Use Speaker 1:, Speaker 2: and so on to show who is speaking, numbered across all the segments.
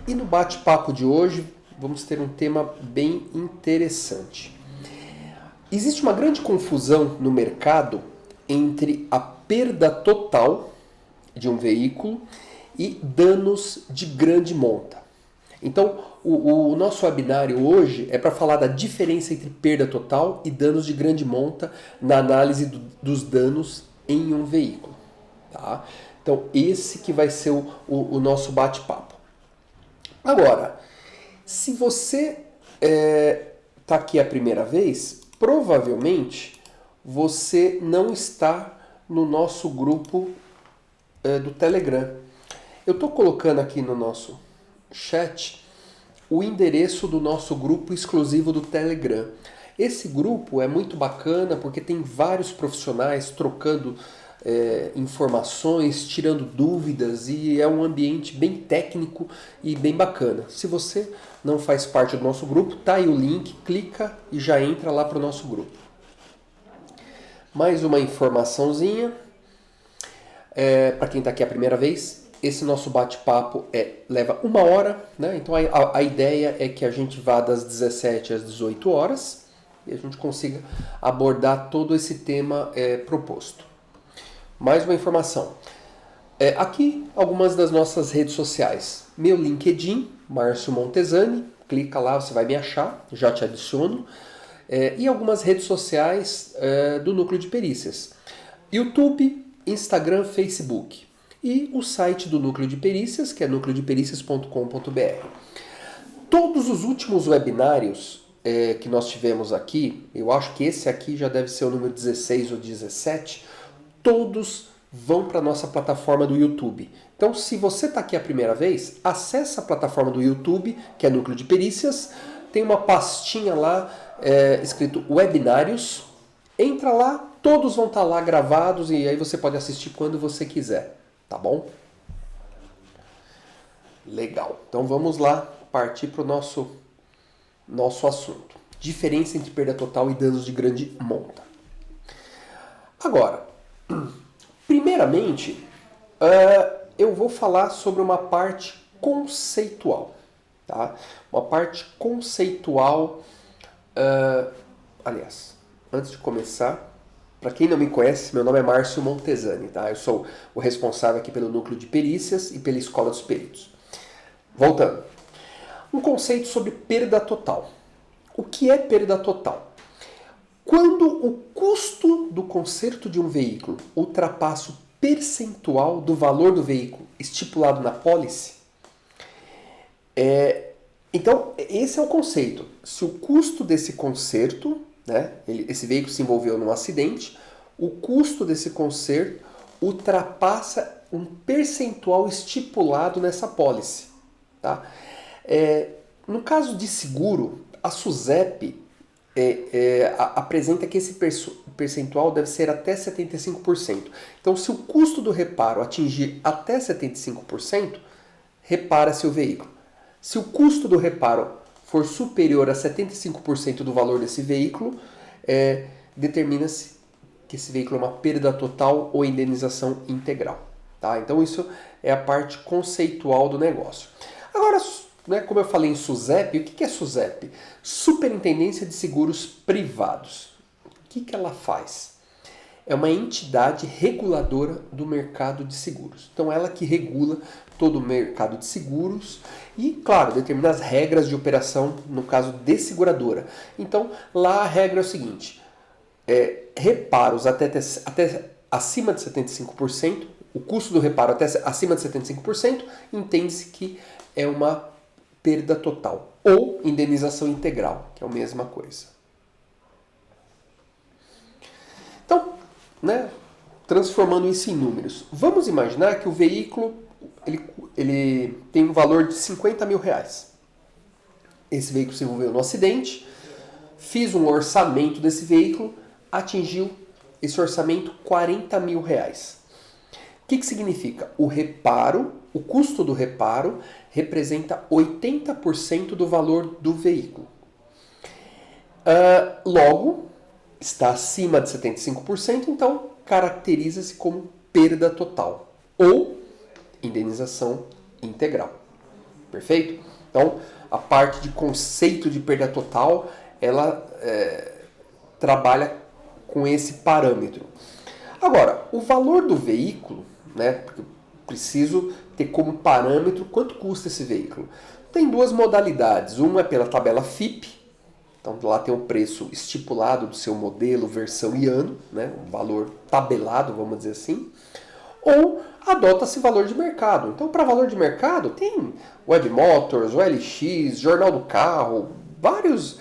Speaker 1: E no bate-papo de hoje vamos ter um tema bem interessante. Existe uma grande confusão no mercado entre a perda total de um veículo e danos de grande monta. Então, o nosso webinário hoje é para falar da diferença entre perda total e danos de grande monta na análise dos danos em um veículo. Tá? Então, esse que vai ser o nosso bate-papo. Agora, se você está aqui a primeira vez, provavelmente você não está no nosso grupo do Telegram. Eu estou colocando aqui no nosso chat o endereço do nosso grupo exclusivo do Telegram. Esse grupo é muito bacana porque tem vários profissionais trocando informações, tirando dúvidas, e é um ambiente bem técnico e bem bacana. Se você não faz parte do nosso grupo, tá aí o link, clica e já entra lá para o nosso grupo. Mais uma informaçãozinha, para quem está aqui a primeira vez, esse nosso bate-papo leva 1 hora, né? Então a ideia é que a gente vá das 17 às 18 horas e a gente consiga abordar todo esse tema proposto. Mais uma informação. Aqui algumas das nossas redes sociais. Meu LinkedIn, Márcio Montesani, clica lá, você vai me achar, já te adiciono. E algumas redes sociais do Núcleo de Perícias. YouTube, Instagram, Facebook. E o site do Núcleo de Perícias, que é núcleodepericias.com.br. Todos os últimos webinários que nós tivemos aqui, eu acho que esse aqui já deve ser o número 16 ou 17, todos vão para a nossa plataforma do YouTube. Então, se você está aqui a primeira vez, acessa a plataforma do YouTube, que é Núcleo de Perícias, tem uma pastinha lá escrito Webinários, entra lá, todos vão estar lá gravados e aí você pode assistir quando você quiser, tá bom? Legal, então vamos lá partir para o nosso assunto. Diferença entre perda total e danos de grande monta. Agora, primeiramente, eu vou falar sobre uma parte conceitual. Tá? Uma parte conceitual. Aliás, antes de começar, para quem não me conhece, meu nome é Márcio Montesani. Tá? Eu sou o responsável aqui pelo Núcleo de Perícias e pela Escola dos Peritos. Voltando. Um conceito sobre perda total. O que é perda total? Quando o custo do conserto de um veículo ultrapassa o percentual do valor do veículo estipulado na pólice, então esse é o conceito. Se o custo desse conserto, né, esse veículo se envolveu num acidente, o custo desse conserto ultrapassa um percentual estipulado nessa pólice. Tá? No caso de seguro, a SUSEP apresenta que esse percentual deve ser até 75%. Então, se o custo do reparo atingir até 75%, repara-se o veículo. Se o custo do reparo for superior a 75% do valor desse veículo, determina-se que esse veículo é uma perda total ou indenização integral. Tá? Então, isso é a parte conceitual do negócio. Agora, né, como eu falei em SUSEP, o que é SUSEP? Superintendência de Seguros Privados. O que ela faz? É uma entidade reguladora do mercado de seguros. Então, ela que regula todo o mercado de seguros e, claro, determina as regras de operação no caso de seguradora. Então, lá a regra é o seguinte, reparos até acima de 75%, o custo do reparo até acima de 75%, entende-se que é uma perda total ou indenização integral, que é a mesma coisa. Então, né, transformando isso em números, vamos imaginar que o veículo ele tem um valor de 50 mil reais. Esse veículo se envolveu no acidente, fiz um orçamento desse veículo, atingiu esse orçamento 40 mil reais. O que significa? O custo do reparo representa 80% do valor do veículo. Logo, está acima de 75%, então caracteriza-se como perda total ou indenização integral. Perfeito? Então, a parte de conceito de perda total, ela trabalha com esse parâmetro. Agora, o valor do veículo, né, porque eu preciso ter como parâmetro quanto custa esse veículo. Tem duas modalidades. Uma é pela tabela FIPE, então lá tem o preço estipulado do seu modelo, versão e ano, né, um valor tabelado, vamos dizer assim. Ou adota-se valor de mercado. Então, para valor de mercado, tem Web Motors, OLX, Jornal do Carro, vários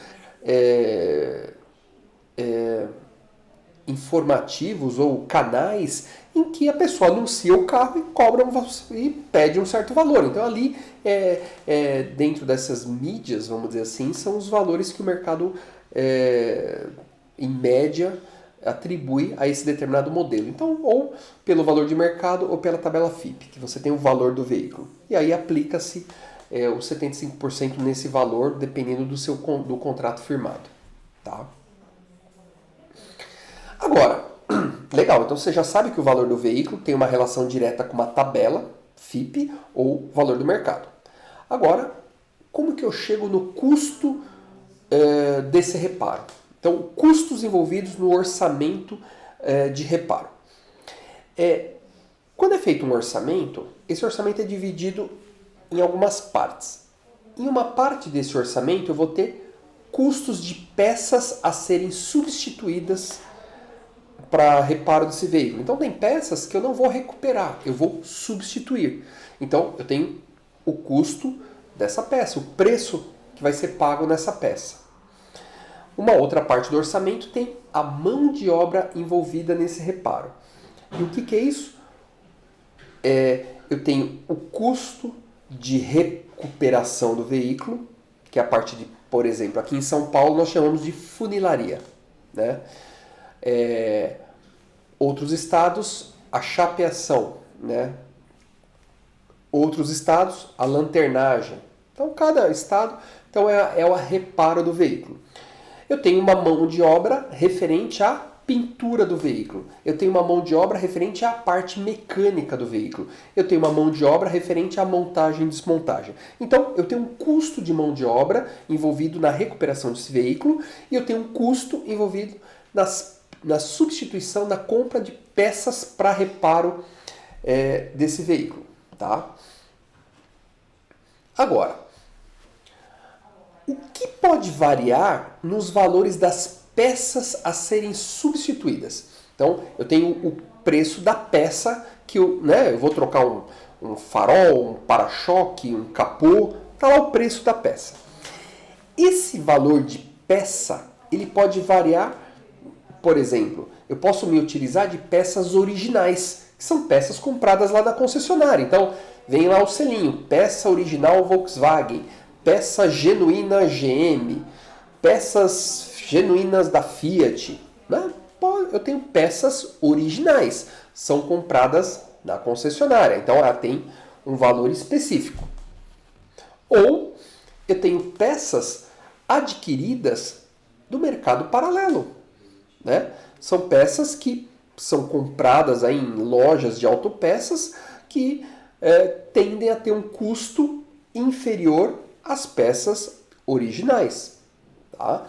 Speaker 1: informativos ou canais em que a pessoa anuncia o carro e cobra e pede um certo valor. Então, ali, dentro dessas mídias, vamos dizer assim, são os valores que o mercado, em média, atribui a esse determinado modelo. Então, ou pelo valor de mercado ou pela tabela FIPE, que você tem o valor do veículo. E aí aplica-se os 75% nesse valor, dependendo do contrato firmado. Tá? Agora, legal, então você já sabe que o valor do veículo tem uma relação direta com uma tabela FIPE ou valor do mercado. Agora, como que eu chego no custo desse reparo? Então, custos envolvidos no orçamento de reparo. Quando é feito um orçamento, esse orçamento é dividido em algumas partes. Em uma parte desse orçamento eu vou ter custos de peças a serem substituídas para reparo desse veículo. Então tem peças que eu não vou recuperar, eu vou substituir. Então eu tenho o custo dessa peça, o preço que vai ser pago nessa peça. Uma outra parte do orçamento tem a mão de obra envolvida nesse reparo. E o que é isso? Eu tenho o custo de recuperação do veículo, que é a parte de, por exemplo, aqui em São Paulo nós chamamos de funilaria, né? Outros estados, a chapeação, né? Outros estados, a lanternagem. Então, cada estado é o reparo do veículo. Eu tenho uma mão de obra referente à pintura do veículo. Eu tenho uma mão de obra referente à parte mecânica do veículo. Eu tenho uma mão de obra referente à montagem e desmontagem. Então, eu tenho um custo de mão de obra envolvido na recuperação desse veículo e eu tenho um custo envolvido na substituição, na compra de peças para reparo desse veículo. Tá? Agora, o que pode variar nos valores das peças a serem substituídas? Então, eu tenho o preço da peça que eu vou trocar um farol, um para-choque, um capô, está lá o preço da peça. Esse valor de peça, ele pode variar, por exemplo, eu posso me utilizar de peças originais, que são peças compradas lá da concessionária. Então, vem lá o selinho, peça original Volkswagen, peça genuína GM, peças genuínas da Fiat. Né? Eu tenho peças originais, são compradas na concessionária, então ela tem um valor específico. Ou eu tenho peças adquiridas do mercado paralelo. Né? São peças que são compradas aí em lojas de autopeças que tendem a ter um custo inferior às peças originais. Tá?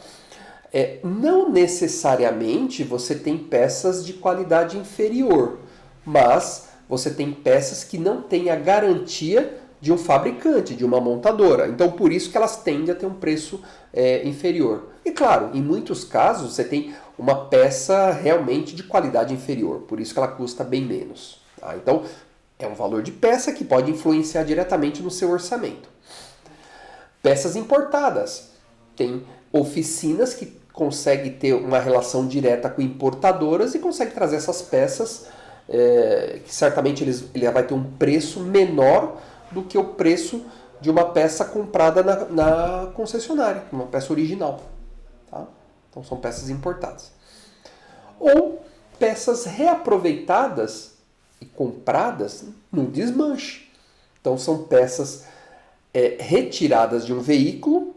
Speaker 1: Não necessariamente você tem peças de qualidade inferior, mas você tem peças que não têm a garantia de um fabricante, de uma montadora. Então, por isso que elas tendem a ter um preço inferior. E claro, em muitos casos você tem uma peça realmente de qualidade inferior, por isso que ela custa bem menos. Tá? Então, é um valor de peça que pode influenciar diretamente no seu orçamento. Peças importadas. Tem oficinas que conseguem ter uma relação direta com importadoras e conseguem trazer essas peças que certamente ele vai ter um preço menor do que o preço de uma peça comprada na concessionária, uma peça original. Tá? Então são peças importadas. Ou peças reaproveitadas e compradas no desmanche. Então são peças retiradas de um veículo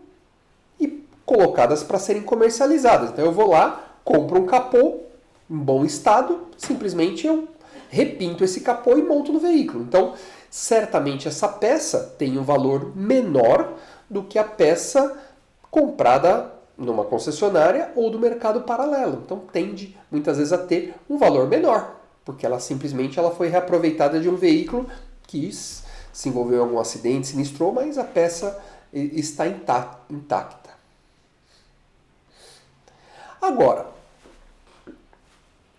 Speaker 1: e colocadas para serem comercializadas. Então eu vou lá, compro um capô em bom estado, simplesmente eu repinto esse capô e monto no veículo. Então certamente essa peça tem um valor menor do que a peça comprada numa concessionária ou do mercado paralelo. Então tende muitas vezes a ter um valor menor, porque ela simplesmente foi reaproveitada de um veículo que se envolveu em algum acidente, sinistrou, mas a peça está intacta. Agora,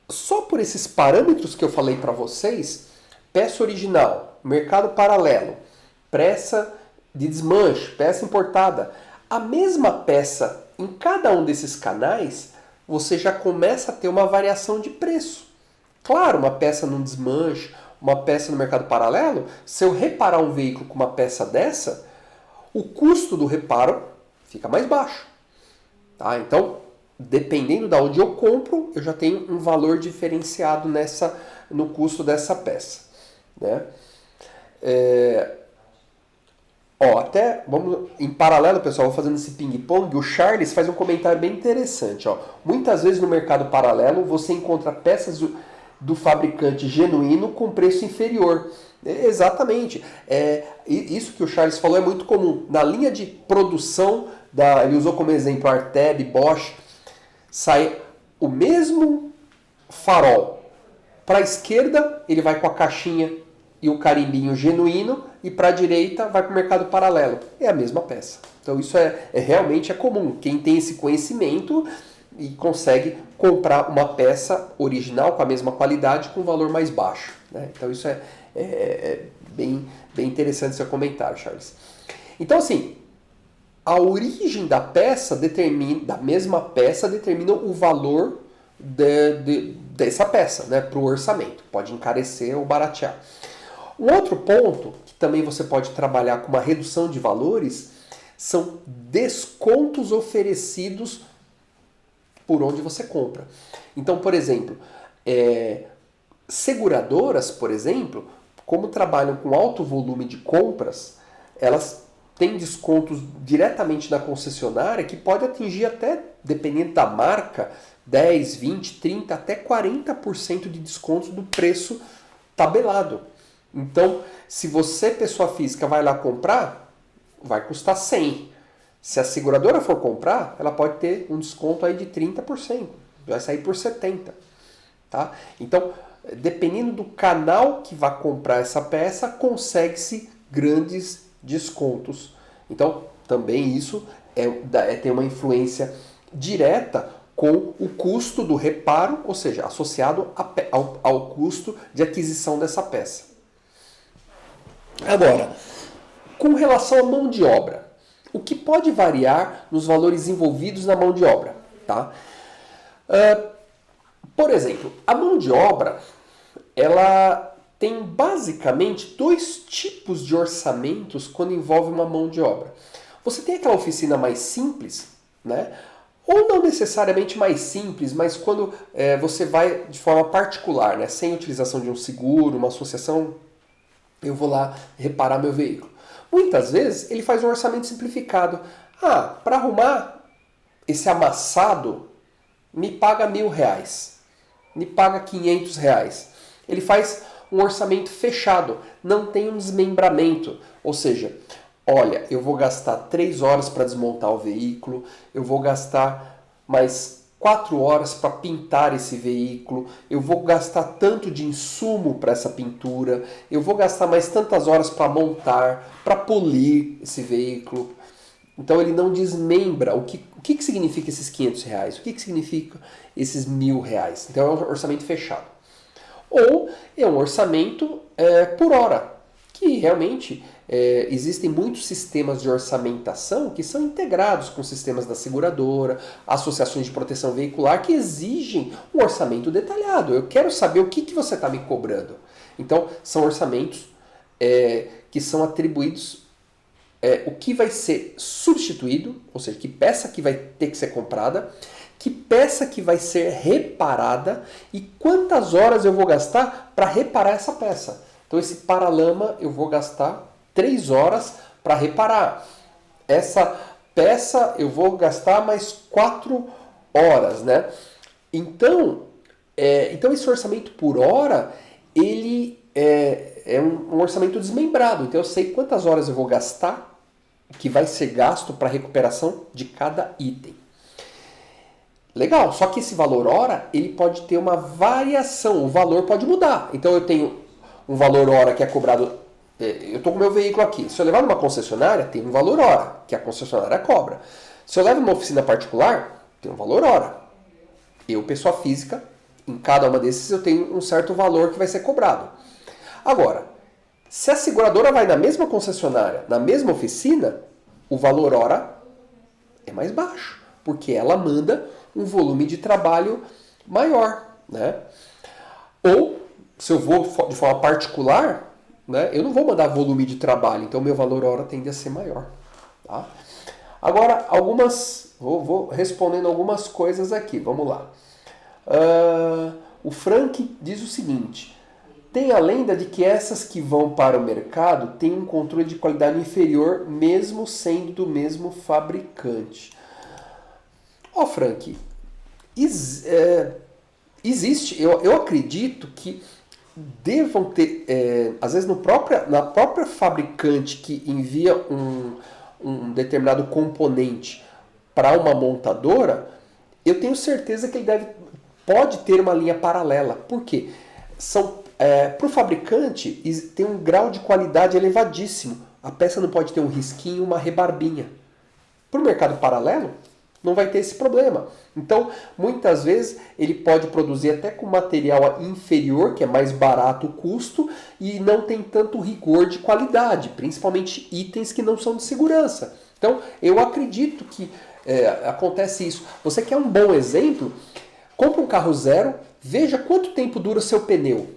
Speaker 1: só por esses parâmetros que eu falei para vocês, peça original, mercado paralelo, peça de desmanche, peça importada, a mesma peça em cada um desses canais, você já começa a ter uma variação de preço. Claro, uma peça no desmanche, uma peça no mercado paralelo, se eu reparar um veículo com uma peça dessa, o custo do reparo fica mais baixo. Tá? Então, dependendo de onde eu compro, eu já tenho um valor diferenciado no custo dessa peça. Né? Até vamos em paralelo, pessoal, fazendo esse ping-pong, o Charles faz um comentário bem interessante. Muitas vezes no mercado paralelo você encontra peças do fabricante genuíno com preço inferior. Exatamente. Isso que o Charles falou é muito comum. Na linha de produção, ele usou como exemplo Arteb, Bosch, sai o mesmo farol. Para a esquerda, ele vai com a caixinha e o carimbinho genuíno, e para a direita vai para o mercado paralelo. É a mesma peça. Então isso realmente é comum. Quem tem esse conhecimento e consegue comprar uma peça original com a mesma qualidade com um valor mais baixo. Né? Então isso é bem interessante seu comentário, Charles. Então assim, a origem da peça da mesma peça determina o valor dessa peça, né, para o orçamento. Pode encarecer ou baratear. Um outro ponto que também você pode trabalhar com uma redução de valores são descontos oferecidos por onde você compra. Então, por exemplo, seguradoras, por exemplo, como trabalham com alto volume de compras, elas têm descontos diretamente da concessionária que pode atingir até, dependendo da marca, 10, 20, 30, até 40% de desconto do preço tabelado. Então, se você, pessoa física, vai lá comprar, vai custar 100. Se a seguradora for comprar, ela pode ter um desconto aí de 30%. Vai sair por 70%. Tá? Então, dependendo do canal que vai comprar essa peça, consegue-se grandes descontos. Então, também isso tem uma influência direta com o custo do reparo, ou seja, associado ao custo de aquisição dessa peça. Agora, com relação à mão de obra, o que pode variar nos valores envolvidos na mão de obra? Tá? Por exemplo, a mão de obra ela tem basicamente dois tipos de orçamentos quando envolve uma mão de obra. Você tem aquela oficina mais simples, né? Ou não necessariamente mais simples, mas quando você vai de forma particular, né? Sem utilização de um seguro, uma associação, eu vou lá reparar meu veículo. Muitas vezes ele faz um orçamento simplificado. Para arrumar esse amassado, me paga R$1.000, me paga R$500. Ele faz um orçamento fechado, não tem um desmembramento. Ou seja, olha, eu vou gastar 3 horas para desmontar o veículo, eu vou gastar mais 4 horas para pintar esse veículo, eu vou gastar tanto de insumo para essa pintura, eu vou gastar mais tantas horas para montar, para polir esse veículo. Então ele não desmembra. O que significa esses R$500? O que significa esses R$1.000? Então é um orçamento fechado. Ou é um orçamento por hora, que realmente existem muitos sistemas de orçamentação que são integrados com sistemas da seguradora, associações de proteção veicular que exigem um orçamento detalhado. Eu quero saber o que você está me cobrando. Então, são orçamentos que são atribuídos o que vai ser substituído, ou seja, que peça que vai ter que ser comprada, que peça que vai ser reparada e quantas horas eu vou gastar para reparar essa peça. Então, esse paralama eu vou gastar 3 horas para reparar. Essa peça eu vou gastar mais 4 horas, né? Então esse orçamento por hora, ele é um orçamento desmembrado. Então eu sei quantas horas eu vou gastar, que vai ser gasto para recuperação de cada item. Legal, só que esse valor hora, ele pode ter uma variação, o valor pode mudar. Então eu tenho um valor hora que é cobrado, eu estou com o meu veículo aqui, se eu levar numa concessionária, tem um valor hora, que a concessionária cobra. Se eu levo numa oficina particular, tem um valor hora. Eu, pessoa física, em cada uma desses eu tenho um certo valor que vai ser cobrado. Agora, se a seguradora vai na mesma concessionária, na mesma oficina, o valor hora é mais baixo, porque ela manda um volume de trabalho maior, né? Ou, se eu vou de forma particular, né, eu não vou mandar volume de trabalho, então meu valor hora tende a ser maior. Tá? Agora, vou respondendo algumas coisas aqui, vamos lá. O Frank diz o seguinte: tem a lenda de que essas que vão para o mercado têm um controle de qualidade inferior, mesmo sendo do mesmo fabricante. Frank, existe, eu acredito que devam ter, às vezes na própria fabricante que envia um determinado componente para uma montadora, eu tenho certeza que ele pode ter uma linha paralela. Por quê? Para o fabricante tem um grau de qualidade elevadíssimo. A peça não pode ter um risquinho, uma rebarbinha. Para o mercado paralelo, não vai ter esse problema. Então, muitas vezes, ele pode produzir até com material inferior, que é mais barato o custo, e não tem tanto rigor de qualidade, principalmente itens que não são de segurança. Então, eu acredito que acontece isso. Você quer um bom exemplo? Compra um carro zero, veja quanto tempo dura o seu pneu.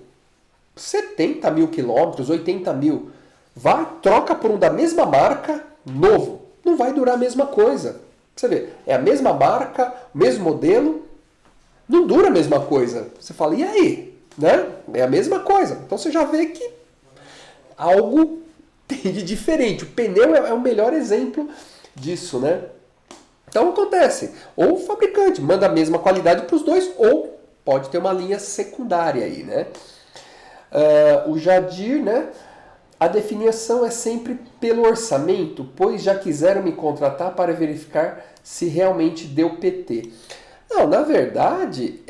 Speaker 1: 70 mil quilômetros, 80 mil. Vai, troca por um da mesma marca, novo. Não vai durar a mesma coisa. Você vê, é a mesma marca, mesmo modelo, não dura a mesma coisa. Você fala, e aí? Né? É a mesma coisa. Então você já vê que algo tem de diferente. O pneu é o melhor exemplo disso, né? Então acontece, ou o fabricante manda a mesma qualidade para os dois, ou pode ter uma linha secundária aí, né? O Jadir, né? A definição é sempre pelo orçamento, pois já quiseram me contratar para verificar se realmente deu PT. Não, na verdade,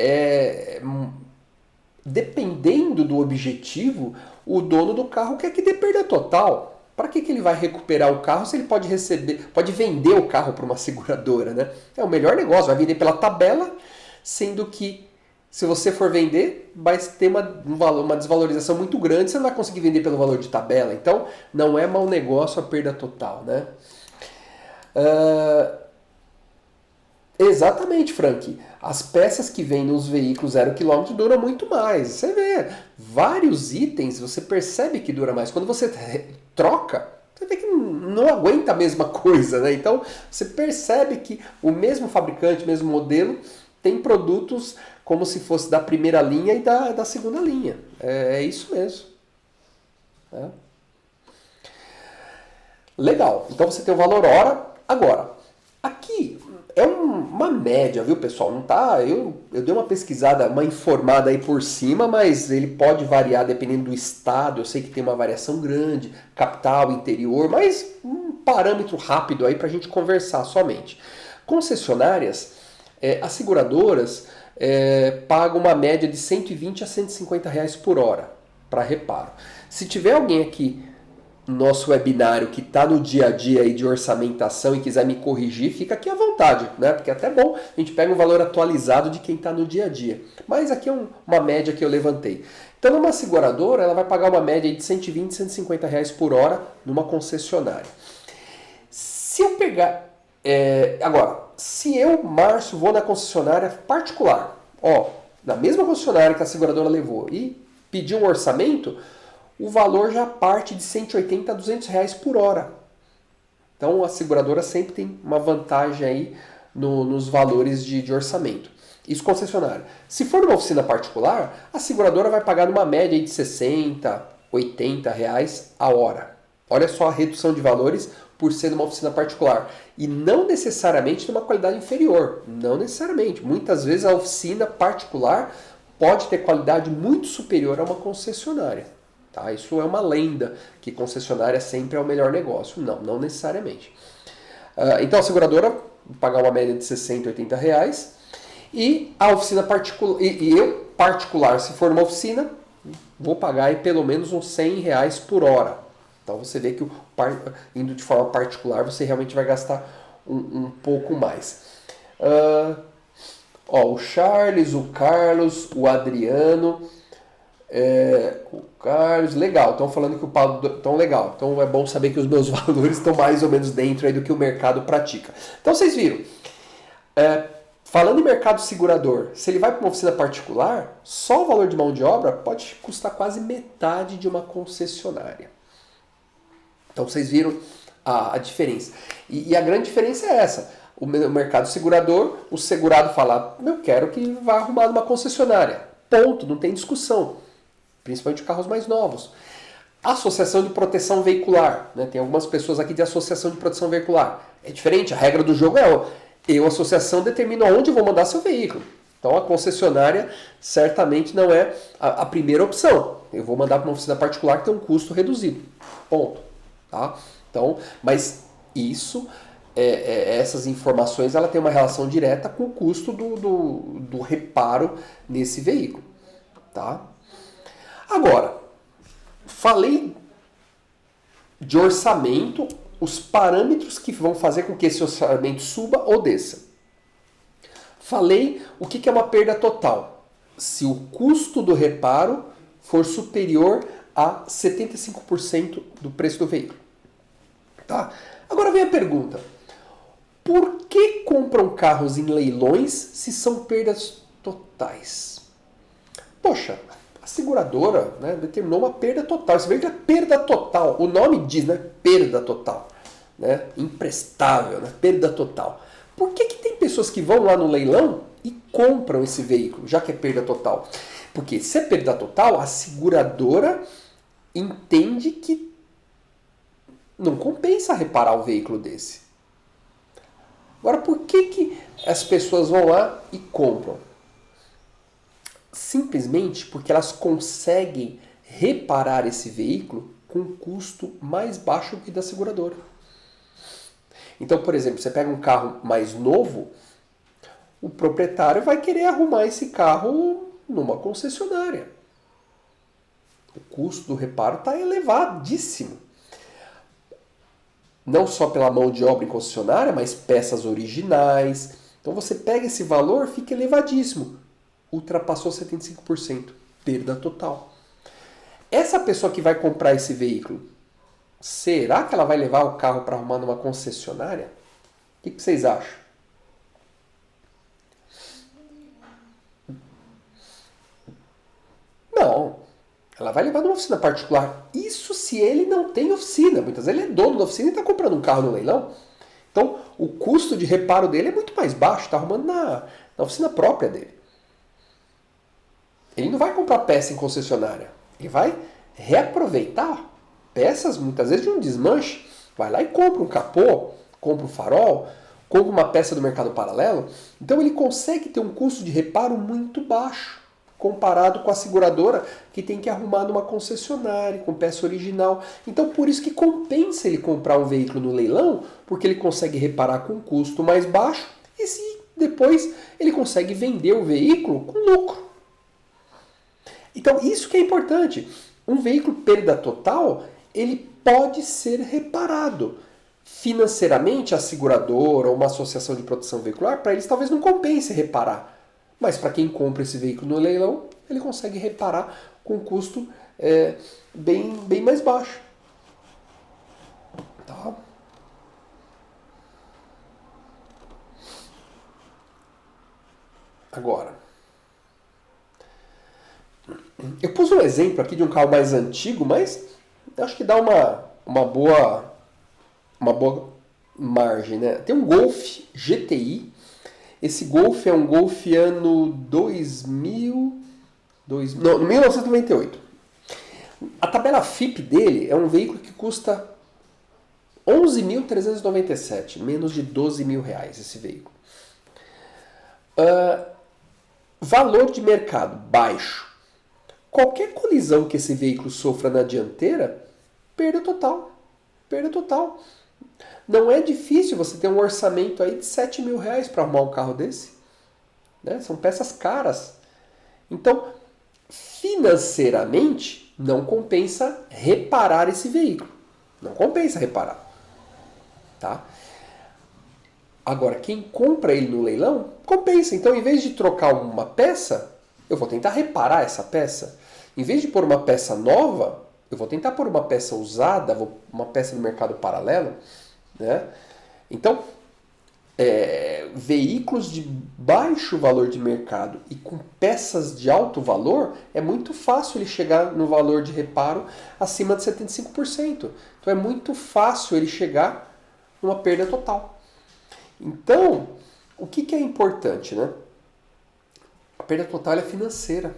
Speaker 1: dependendo do objetivo, o dono do carro quer que dê perda total. Para que ele vai recuperar o carro se ele pode vender o carro para uma seguradora, né? É o melhor negócio, vai vender pela tabela, sendo que se você for vender, vai ter uma desvalorização muito grande, você não vai conseguir vender pelo valor de tabela. Então, não é mau negócio a perda total, né? Exatamente, Frank. As peças que vêm nos veículos 0 km duram muito mais. Você vê, vários itens, você percebe que dura mais. Quando você troca, você vê que não aguenta a mesma coisa, né? Então, você percebe que o mesmo fabricante, o mesmo modelo, tem produtos como se fosse da primeira linha e da segunda linha. É isso mesmo. Legal. Então você tem o valor hora. Agora, aqui é uma média, viu, pessoal? Não tá. Eu dei uma pesquisada, uma informada aí por cima, mas ele pode variar dependendo do estado. Eu sei que tem uma variação grande, capital, interior, mas um parâmetro rápido aí para a gente conversar somente. Concessionárias, as seguradoras pagam uma média de 120 a 150 reais por hora para reparo. Se tiver alguém aqui no nosso webinário que está no dia a dia aí de orçamentação e quiser me corrigir, fica aqui à vontade, né? Porque é até bom, a gente pega um valor atualizado de quem está no dia a dia. Mas aqui é uma média que eu levantei. Então, numa seguradora, ela vai pagar uma média de 120 a 150 reais por hora numa concessionária. Se eu pegar... agora, se eu, Márcio, vou na concessionária particular, na mesma concessionária que a seguradora levou e pedir um orçamento, o valor já parte de 180 a 200 reais por hora. Então a seguradora sempre tem uma vantagem aí nos valores de orçamento. Isso concessionária. Se for uma oficina particular, a seguradora vai pagar numa média aí de 60, 80 reais a hora. Olha só a redução de valores por ser uma oficina particular. E não necessariamente de uma qualidade inferior. Não necessariamente. Muitas vezes a oficina particular pode ter qualidade muito superior a uma concessionária. Tá? Isso é uma lenda, que concessionária sempre é o melhor negócio. Não, não necessariamente. Então a seguradora vai pagar uma média de 60, 80 reais e a oficina particular, e eu particular, se for uma oficina, vou pagar aí pelo menos uns 100 reais por hora. Então você vê que indo de forma particular você realmente vai gastar um pouco mais. O Charles, o Carlos, o Adriano, o Carlos, legal, estão falando que o Paulo, então legal, então é bom saber que os meus valores estão mais ou menos dentro aí do que o mercado pratica. Então vocês viram, falando em mercado segurador, se ele vai para uma oficina particular, só o valor de mão de obra pode custar quase metade de uma concessionária. Então vocês viram a diferença. E a grande diferença é essa. O mercado segurador, o segurado fala, eu quero que vá arrumar numa concessionária. Ponto, não tem discussão. Principalmente carros mais novos. Associação de proteção veicular. Né? Tem algumas pessoas aqui de associação de proteção veicular. É diferente, a regra do jogo é eu, associação, determino aonde eu vou mandar seu veículo. Então a concessionária certamente não é a primeira opção. Eu vou mandar para uma oficina particular que tem um custo reduzido. Ponto. Tá? Então, mas isso, essas informações, ela tem uma relação direta com o custo do reparo nesse veículo. Tá? Agora, falei de orçamento, os parâmetros que vão fazer com que esse orçamento suba ou desça. Falei o que é uma perda total. Se o custo do reparo for superior a 75% do preço do veículo. Tá? Agora vem a pergunta. Por que compram carros em leilões se são perdas totais? Poxa, a seguradora, né, determinou uma perda total. Esse veículo é perda total. O nome diz, né? Perda total. Né? Imprestável, né? Perda total. Por que tem pessoas que vão lá no leilão e compram esse veículo, já que é perda total? Porque se é perda total, a seguradora entende que não compensa reparar o veículo desse. Agora, por que as pessoas vão lá e compram? Simplesmente porque elas conseguem reparar esse veículo com um custo mais baixo que da seguradora. Então, por exemplo, você pega um carro mais novo, o proprietário vai querer arrumar esse carro numa concessionária. O custo do reparo está elevadíssimo. Não só pela mão de obra em concessionária, mas peças originais. Então você pega esse valor, fica elevadíssimo. Ultrapassou 75%. Perda total. Essa pessoa que vai comprar esse veículo, será que ela vai levar o carro para arrumar numa concessionária? O que vocês acham? Não. Ela vai levar numa oficina particular. Isso se ele não tem oficina. Muitas vezes ele é dono da oficina e está comprando um carro no leilão. Então, o custo de reparo dele é muito mais baixo. Está arrumando na oficina própria dele. Ele não vai comprar peça em concessionária. Ele vai reaproveitar peças, muitas vezes, de um desmanche. Vai lá e compra um capô, compra um farol, compra uma peça do mercado paralelo. Então ele consegue ter um custo de reparo muito baixo, comparado com a seguradora que tem que arrumar numa concessionária, com peça original. Então por isso que compensa ele comprar um veículo no leilão, porque ele consegue reparar com um custo mais baixo e se depois ele consegue vender o veículo com lucro. Então isso que é importante. Um veículo perda total, ele pode ser reparado. Financeiramente, a seguradora ou uma associação de proteção veicular, para eles talvez não compense reparar. Mas para quem compra esse veículo no leilão, ele consegue reparar com um custo bem mais baixo. Tá? Agora, eu pus um exemplo aqui de um carro mais antigo, mas acho que dá uma boa margem, né? Tem um Golf GTI. Esse Golf é um Golf ano 1998. A tabela FIP dele é um veículo que custa 11.397, menos de 12 mil reais esse veículo. Valor de mercado baixo. Qualquer colisão que esse veículo sofra na dianteira, perda total. Perda total. Não é difícil você ter um orçamento aí de R$7.000 para arrumar um carro desse. Né? São peças caras. Então, financeiramente, não compensa reparar esse veículo. Não compensa reparar. Tá? Agora, quem compra ele no leilão, compensa. Então, em vez de trocar uma peça, eu vou tentar reparar essa peça. Em vez de pôr uma peça nova, eu vou tentar pôr uma peça usada, uma peça no mercado paralelo. Né? Então, veículos de baixo valor de mercado e com peças de alto valor, é muito fácil ele chegar no valor de reparo acima de 75%. Então é muito fácil ele chegar numa perda total. Então, o que é importante, né? A perda total é financeira.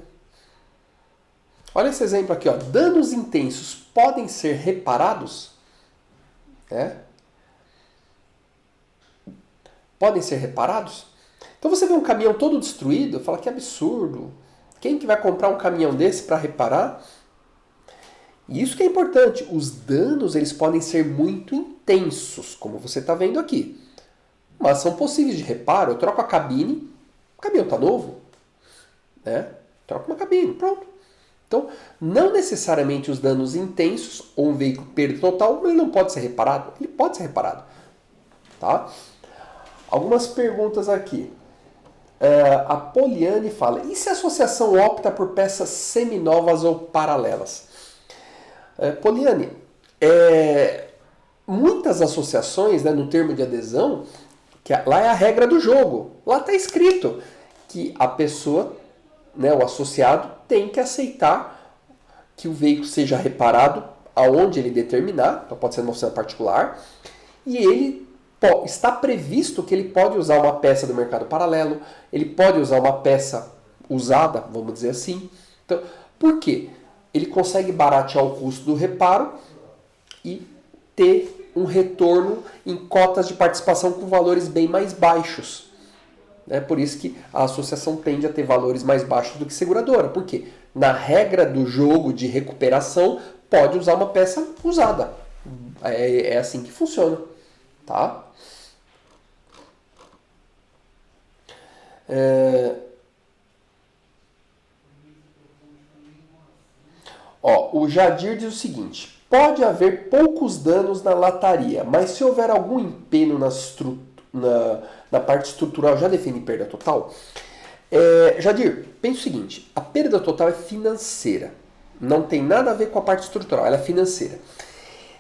Speaker 1: Olha esse exemplo aqui, ó. Danos intensos podem ser reparados? Podem ser reparados? Então você vê um caminhão todo destruído, fala que absurdo. Quem que vai comprar um caminhão desse para reparar? E isso que é importante. Os danos eles podem ser muito intensos, como você está vendo aqui. Mas são possíveis de reparo. Eu troco a cabine, o caminhão está novo. Né? Troco uma cabine, pronto. Então, não necessariamente os danos intensos ou um veículo perda total, ele não pode ser reparado. Ele pode ser reparado. Tá? Algumas perguntas aqui. A Poliane fala, e se a associação opta por peças seminovas ou paralelas? Poliane, muitas associações, né, no termo de adesão, lá é a regra do jogo. Lá está escrito que a pessoa, né, o associado, tem que aceitar que o veículo seja reparado aonde ele determinar, então pode ser numa oficina particular, e ele está previsto que ele pode usar uma peça do mercado paralelo, ele pode usar uma peça usada, vamos dizer assim. Então, por quê? Ele consegue baratear o custo do reparo e ter um retorno em cotas de participação com valores bem mais baixos. É por isso que a associação tende a ter valores mais baixos do que seguradora. Por quê? Na regra do jogo de recuperação, pode usar uma peça usada. É assim que funciona. Tá? O Jadir diz o seguinte: pode haver poucos danos na lataria, mas se houver algum empenho na parte estrutural, já define perda total? Jadir, pense o seguinte: a perda total é financeira. Não tem nada a ver com a parte estrutural, ela é financeira.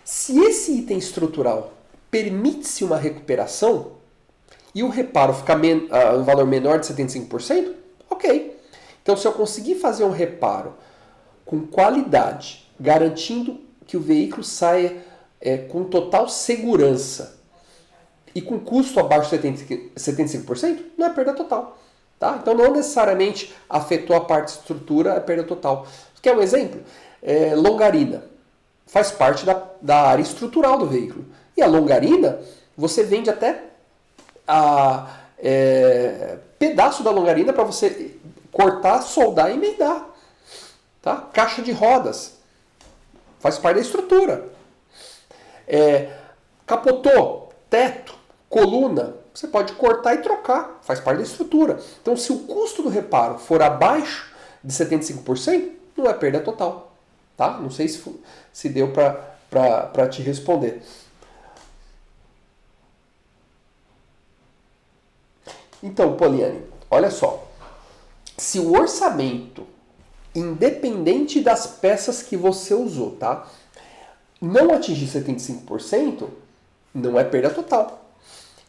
Speaker 1: Se esse item estrutural permite-se uma recuperação e o reparo ficar um valor menor de 75%, ok. Então, se eu conseguir fazer um reparo com qualidade, garantindo que o veículo saia com total segurança e com custo abaixo de 75%, não é perda total. Tá? Então, não necessariamente afetou a parte estrutura, é perda total. Quer um exemplo? Longarina. Faz parte da área estrutural do veículo. E a longarina, você vende até pedaço da longarina para você cortar, soldar e emendar. Tá? Caixa de rodas. Faz parte da estrutura. Capotou, teto, coluna, você pode cortar e trocar. Faz parte da estrutura. Então, se o custo do reparo for abaixo de 75%, não é perda total. Tá? Não sei se deu para te responder. Então, Poliane, olha só. Se o orçamento, independente das peças que você usou, tá, não atingir 75%, não é perda total.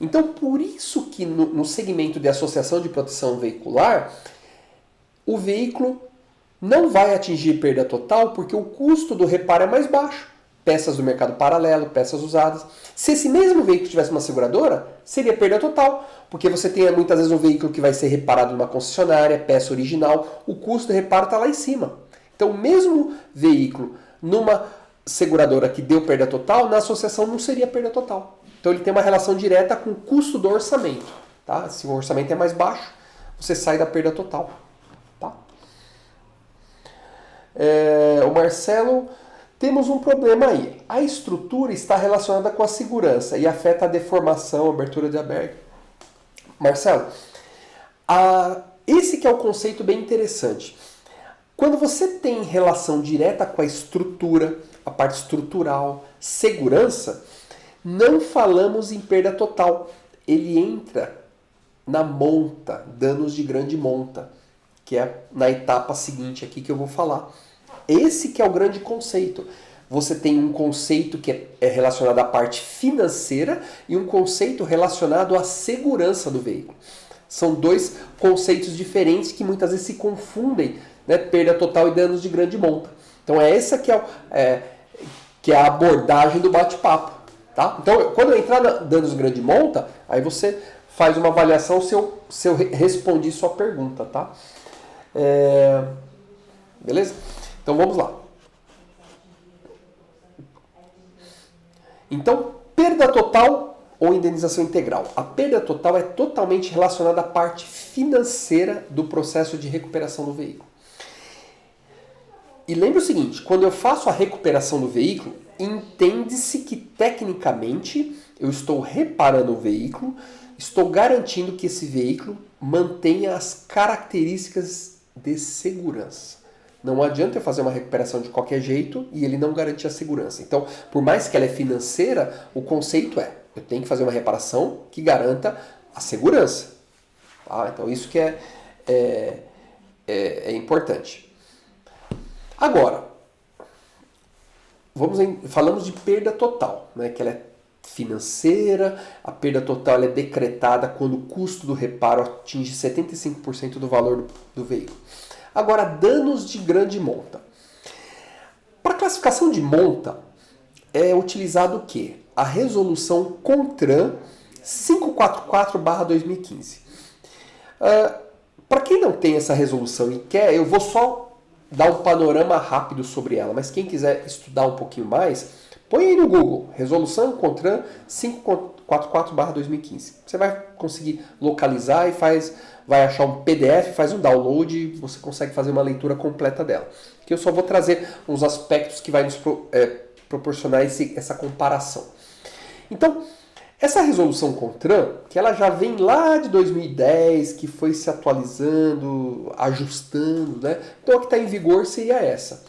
Speaker 1: Então, por isso que no segmento de associação de proteção veicular, o veículo não vai atingir perda total porque o custo do reparo é mais baixo. Peças do mercado paralelo, peças usadas. Se esse mesmo veículo tivesse uma seguradora, seria perda total. Porque você tem muitas vezes um veículo que vai ser reparado numa concessionária, peça original, o custo de reparo está lá em cima. Então, o mesmo veículo numa seguradora que deu perda total, na associação não seria perda total. Então, ele tem uma relação direta com o custo do orçamento. Tá? Se o orçamento é mais baixo, você sai da perda total. Tá? O Marcelo, temos um problema aí. A estrutura está relacionada com a segurança e afeta a deformação, a abertura de airbag. Marcelo, esse que é o conceito bem interessante. Quando você tem relação direta com a estrutura, a parte estrutural, segurança, não falamos em perda total. Ele entra na monta, danos de grande monta, que é na etapa seguinte aqui que eu vou falar. Esse que é o grande conceito. Você tem um conceito que é relacionado à parte financeira e um conceito relacionado à segurança do veículo. São dois conceitos diferentes que muitas vezes se confundem, né? Perda total e danos de grande monta. Então é essa que é a abordagem do bate-papo. Tá? Então quando eu entrar na danos de grande monta, aí você faz uma avaliação se eu respondi sua pergunta. Tá? Beleza? Então vamos lá. Então, perda total ou indenização integral. A perda total é totalmente relacionada à parte financeira do processo de recuperação do veículo. E lembre o seguinte, quando eu faço a recuperação do veículo, entende-se que tecnicamente eu estou reparando o veículo, estou garantindo que esse veículo mantenha as características de segurança. Não adianta eu fazer uma recuperação de qualquer jeito e ele não garantir a segurança. Então, por mais que ela é financeira, o conceito eu tenho que fazer uma reparação que garanta a segurança. Tá? Então, isso que é importante. Agora, falamos de perda total, né? Que ela é financeira, a perda total ela é decretada quando o custo do reparo atinge 75% do valor do veículo. Agora, danos de grande monta. Para classificação de monta, é utilizado o quê? A resolução CONTRAN 544/2015. Para quem não tem essa resolução e quer, eu vou só dar um panorama rápido sobre ela, mas quem quiser estudar um pouquinho mais, põe aí no Google, resolução CONTRAN 544/2015. Você vai conseguir localizar e vai achar um PDF, faz um download e você consegue fazer uma leitura completa dela. Que eu só vou trazer uns aspectos que vai nos proporcionar essa comparação. Então, essa resolução CONTRAN, que ela já vem lá de 2010, que foi se atualizando, ajustando, né? Então a que está em vigor seria essa.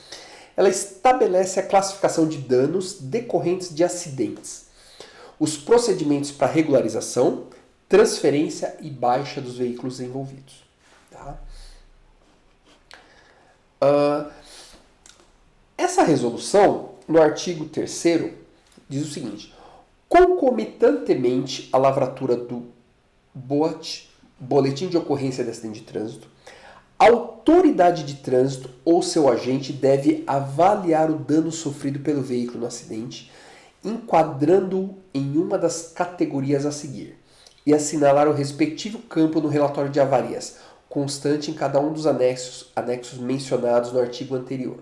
Speaker 1: Ela estabelece a classificação de danos decorrentes de acidentes, os procedimentos para regularização, transferência e baixa dos veículos envolvidos. Tá? Essa resolução, no artigo 3º, diz o seguinte: concomitantemente à lavratura do boletim de ocorrência de acidente de trânsito, a autoridade de trânsito ou seu agente deve avaliar o dano sofrido pelo veículo no acidente, enquadrando-o em uma das categorias a seguir, e assinalar o respectivo campo no relatório de avarias, constante em cada um dos anexos mencionados no artigo anterior.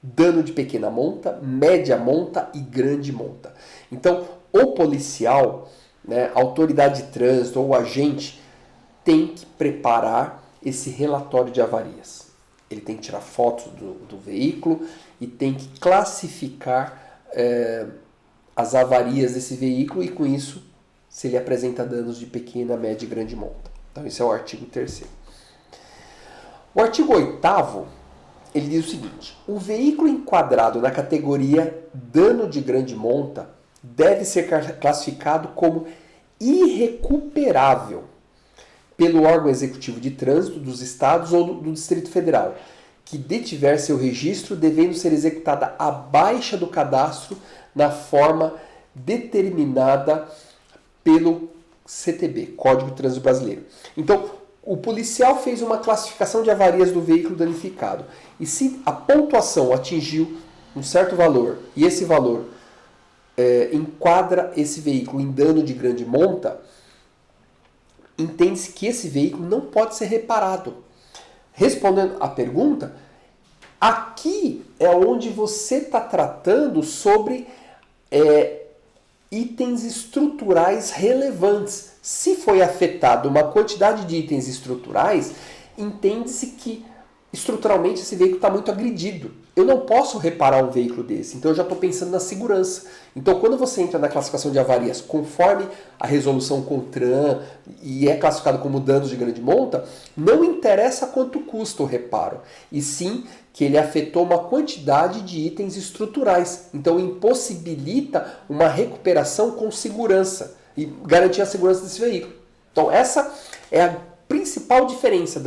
Speaker 1: Dano de pequena monta, média monta e grande monta. Então, o policial, né, a autoridade de trânsito ou o agente tem que preparar esse relatório de avarias. Ele tem que tirar fotos do veículo e tem que classificar as avarias desse veículo e, com isso, se ele apresenta danos de pequena, média e grande monta. Então, esse é o artigo 3º. O artigo 8º, ele diz o seguinte: o veículo enquadrado na categoria dano de grande monta deve ser classificado como irrecuperável pelo órgão executivo de trânsito dos estados ou do Distrito Federal, que detiver seu registro, devendo ser executada a baixa do cadastro na forma determinada pelo CTB, Código de Trânsito Brasileiro. Então, o policial fez uma classificação de avarias do veículo danificado. E se a pontuação atingiu um certo valor, e esse valor enquadra esse veículo em dano de grande monta, entende-se que esse veículo não pode ser reparado. Respondendo à pergunta, aqui é onde você está tratando sobre itens estruturais relevantes. Se foi afetado uma quantidade de itens estruturais, entende-se que estruturalmente esse veículo está muito agredido. Eu não posso reparar um veículo desse, então eu já estou pensando na segurança. Então quando você entra na classificação de avarias conforme a resolução CONTRAN e é classificado como danos de grande monta, não interessa quanto custa o reparo, e sim que ele afetou uma quantidade de itens estruturais. Então impossibilita uma recuperação com segurança e garantir a segurança desse veículo. Então essa é a principal diferença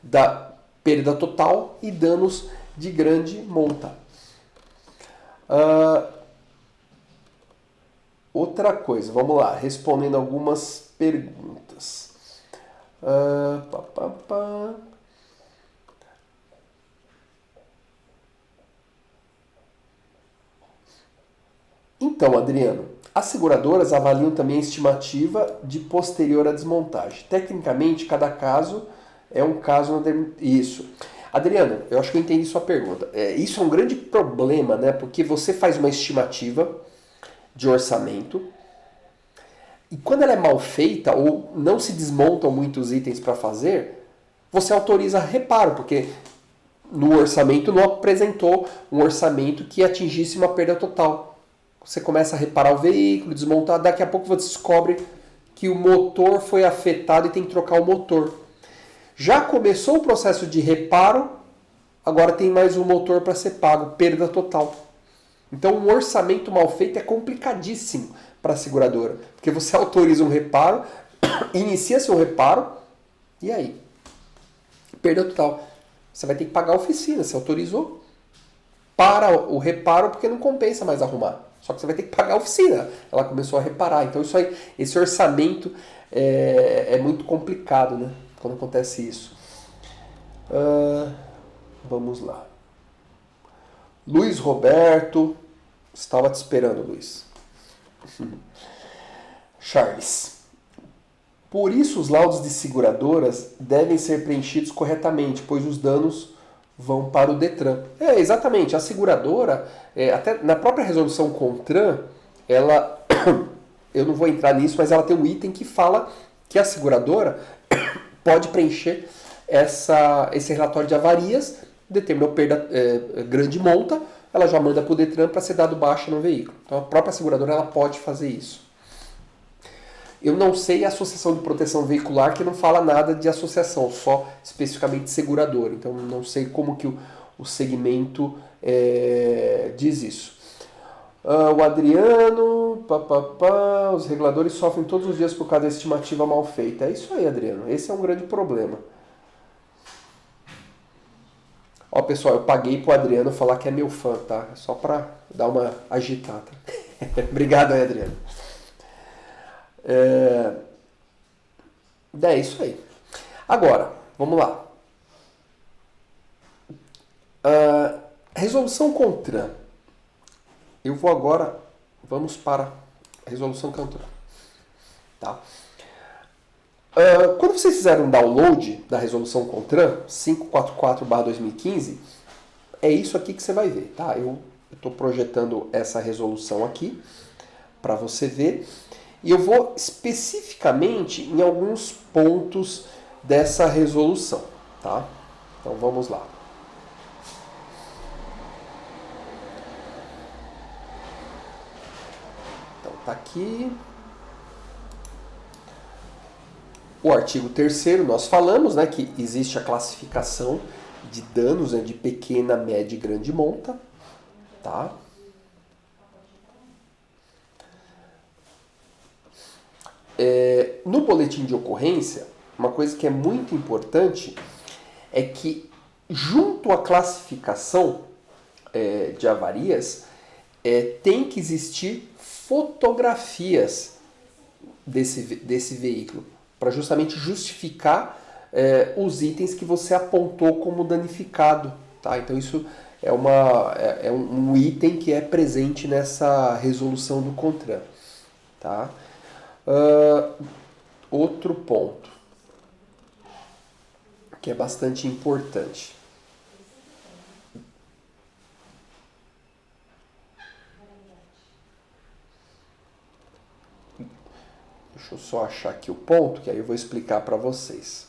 Speaker 1: da perda total e danos de grande monta. Outra coisa, vamos lá, respondendo algumas perguntas. Então, Adriano, as seguradoras avaliam também a estimativa de posterior à desmontagem. Tecnicamente, cada caso é um caso... Isso. Adriano, eu acho que eu entendi sua pergunta. Isso é um grande problema, né? Porque você faz uma estimativa de orçamento e quando ela é mal feita ou não se desmontam muitos itens para fazer, você autoriza reparo, porque no orçamento não apresentou um orçamento que atingisse uma perda total. Você começa a reparar o veículo, desmontar, daqui a pouco você descobre que o motor foi afetado e tem que trocar o motor. Já começou o processo de reparo, agora tem mais um motor para ser pago, perda total. Então um orçamento mal feito é complicadíssimo para a seguradora, porque você autoriza um reparo, inicia seu reparo, e aí? Perda total. Você vai ter que pagar a oficina, você autorizou. Para o reparo porque não compensa mais arrumar. Só que você vai ter que pagar a oficina. Ela começou a reparar. Então isso aí, esse orçamento é muito complicado, né? Quando acontece isso. Vamos lá. Luiz Roberto. Estava te esperando, Luiz. Charles. Por isso os laudos de seguradoras devem ser preenchidos corretamente, pois os danos vão para o Detran. Exatamente. A seguradora, até na própria resolução CONTRAN, ela, eu não vou entrar nisso, mas ela tem um item que fala que a seguradora pode preencher esse relatório de avarias, determinou perda grande monta, ela já manda para o Detran para ser dado baixa no veículo. Então a própria seguradora ela pode fazer isso. Eu não sei a Associação de Proteção Veicular, que não fala nada de associação, só especificamente seguradora. Então não sei como que o segmento diz isso. O Adriano, os reguladores sofrem todos os dias por causa da estimativa mal feita. É isso aí, Adriano. Esse é um grande problema. Ó, pessoal, eu paguei pro Adriano falar que é meu fã, tá? Só para dar uma agitada. Obrigado aí, Adriano. É isso aí. Agora, vamos lá. Resolução CONTRAN. Eu vou agora, vamos para a resolução CONTRAN. Tá? Quando vocês fizeram um download da resolução CONTRAN 544/2015, é isso aqui que você vai ver. Tá? Eu estou projetando essa resolução aqui para você ver. E eu vou especificamente em alguns pontos dessa resolução, tá? Então vamos lá. Então tá aqui. O artigo 3º nós falamos, né, que existe a classificação de danos, né, de pequena, média e grande monta, tá? No boletim de ocorrência, uma coisa que é muito importante é que, junto à classificação de avarias, tem que existir fotografias desse veículo, para justamente justificar os itens que você apontou como danificado. Tá? Então isso é um item que é presente nessa resolução do CONTRAN. Tá? Outro ponto que é bastante importante. Deixa eu só achar aqui o ponto, que aí eu vou explicar para vocês.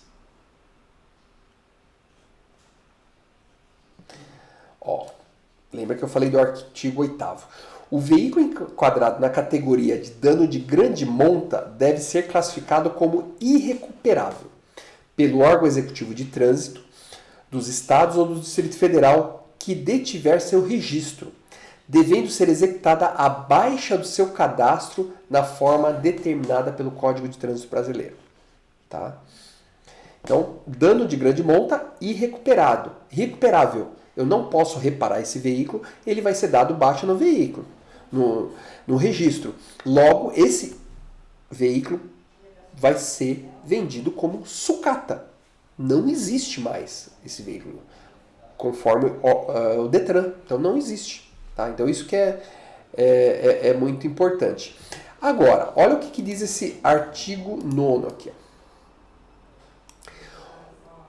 Speaker 1: Lembra que eu falei do artigo 8º. O veículo enquadrado na categoria de dano de grande monta deve ser classificado como irrecuperável pelo órgão executivo de trânsito dos estados ou do Distrito Federal que detiver seu registro, devendo ser executada a baixa do seu cadastro na forma determinada pelo Código de Trânsito Brasileiro. Tá? Então, dano de grande monta irrecuperável. Eu não posso reparar esse veículo, ele vai ser dado baixa no veículo, no registro. Logo, esse veículo vai ser vendido como sucata. Não existe mais esse veículo, conforme o Detran. Então, não existe. Tá? Então, isso que é muito importante. Agora, olha o que diz esse artigo 9º aqui.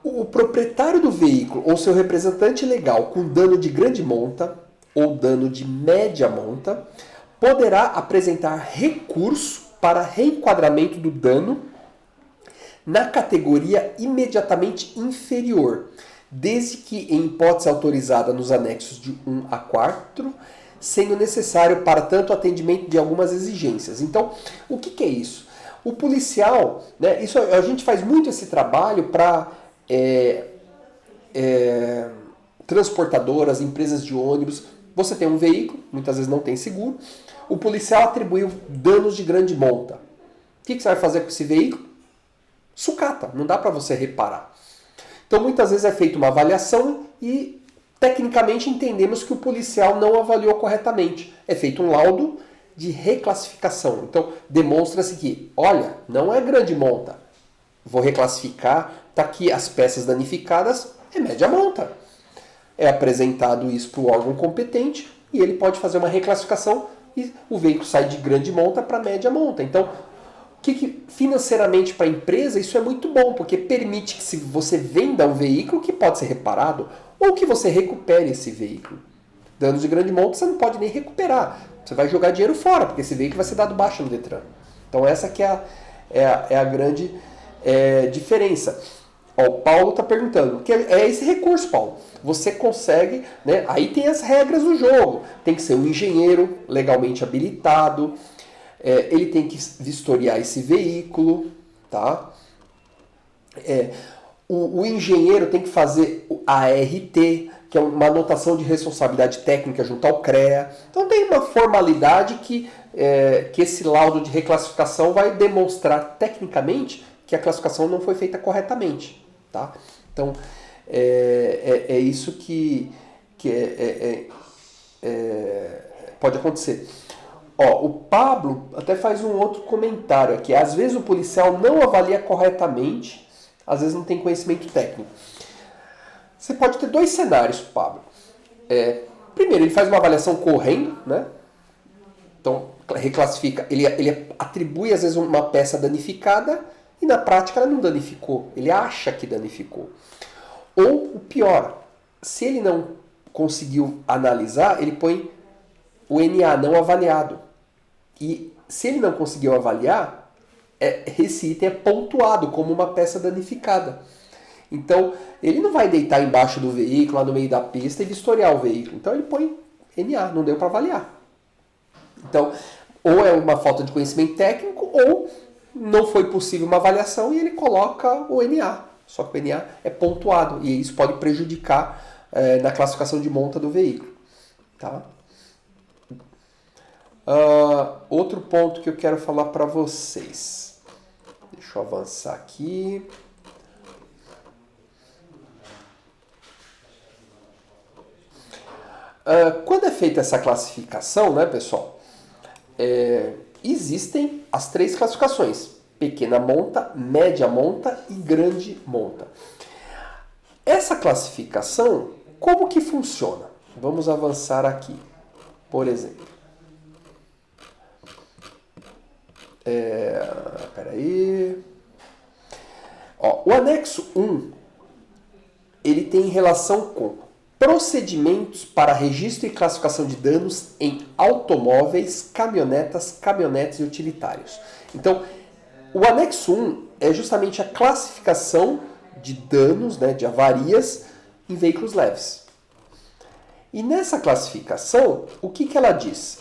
Speaker 1: O proprietário do veículo ou seu representante legal com dano de grande monta ou dano de média monta poderá apresentar recurso para reenquadramento do dano na categoria imediatamente inferior, desde que em hipótese autorizada nos anexos de 1 a 4, sendo necessário para tanto atendimento de algumas exigências. Então, o que é isso? O policial, né, isso a gente faz muito esse trabalho para transportadoras, empresas de ônibus. Você tem um veículo, muitas vezes não tem seguro, o policial atribuiu danos de grande monta. O que você vai fazer com esse veículo? Sucata, não dá para você reparar. Então muitas vezes é feita uma avaliação e tecnicamente entendemos que o policial não avaliou corretamente. É feito um laudo de reclassificação. Então demonstra-se que, olha, não é grande monta, vou reclassificar, está aqui as peças danificadas, é média monta. É apresentado isso para o órgão competente e ele pode fazer uma reclassificação e o veículo sai de grande monta para média monta. Então, financeiramente para a empresa isso é muito bom, porque permite que se você venda um veículo que pode ser reparado ou que você recupere esse veículo. Danos de grande monta você não pode nem recuperar. Você vai jogar dinheiro fora, porque esse veículo vai ser dado baixa no Detran. Então essa que é a grande diferença. Ó, o Paulo está perguntando, que é esse recurso, Paulo. Você consegue, né? Aí tem as regras do jogo. Tem que ser um engenheiro legalmente habilitado, ele tem que vistoriar esse veículo, tá? O engenheiro tem que fazer a ART, que é uma anotação de responsabilidade técnica junto ao CREA. Então tem uma formalidade que esse laudo de reclassificação vai demonstrar tecnicamente que a classificação não foi feita corretamente. Tá? Então é isso que pode acontecer. Ó, o Pablo até faz um outro comentário aqui. Às vezes o policial não avalia corretamente, às vezes não tem conhecimento técnico. Você pode ter dois cenários, Pablo. Primeiro, ele faz uma avaliação correndo, né? Então, reclassifica. Ele atribui, às vezes, uma peça danificada e, na prática, ela não danificou. Ele acha que danificou. Ou, o pior, se ele não conseguiu analisar, ele põe o NA, não avaliado. E se ele não conseguiu avaliar, esse item é pontuado como uma peça danificada. Então, ele não vai deitar embaixo do veículo, lá no meio da pista, e vistoriar o veículo. Então, ele põe NA, não deu para avaliar. Então, ou é uma falta de conhecimento técnico, ou não foi possível uma avaliação e ele coloca o NA. Só que o NA é pontuado, e isso pode prejudicar na classificação de monta do veículo. Tá? Outro ponto que eu quero falar para vocês. Deixa eu avançar aqui. Quando é feita essa classificação, né, pessoal, existem as três classificações: pequena monta, média monta e grande monta. Essa classificação, como que funciona? Vamos avançar aqui. Por exemplo, peraí. Ó, o anexo 1 ele tem relação com procedimentos para registro e classificação de danos em automóveis, caminhonetes e utilitários. Então, o anexo 1 é justamente a classificação de danos, né, de avarias em veículos leves. E nessa classificação, o que, que ela diz?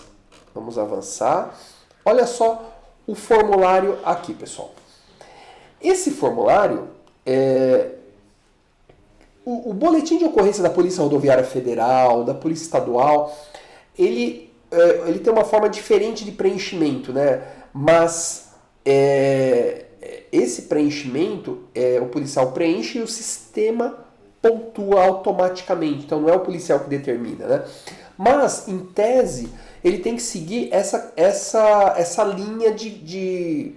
Speaker 1: Vamos avançar. Olha só o formulário aqui, pessoal. Esse formulário, o boletim de ocorrência da Polícia Rodoviária Federal, da Polícia Estadual, ele tem uma forma diferente de preenchimento, né? Mas esse preenchimento, o policial preenche e o sistema pontua automaticamente. Então não é o policial que determina, né? Mas, em tese, ele tem que seguir essa linha de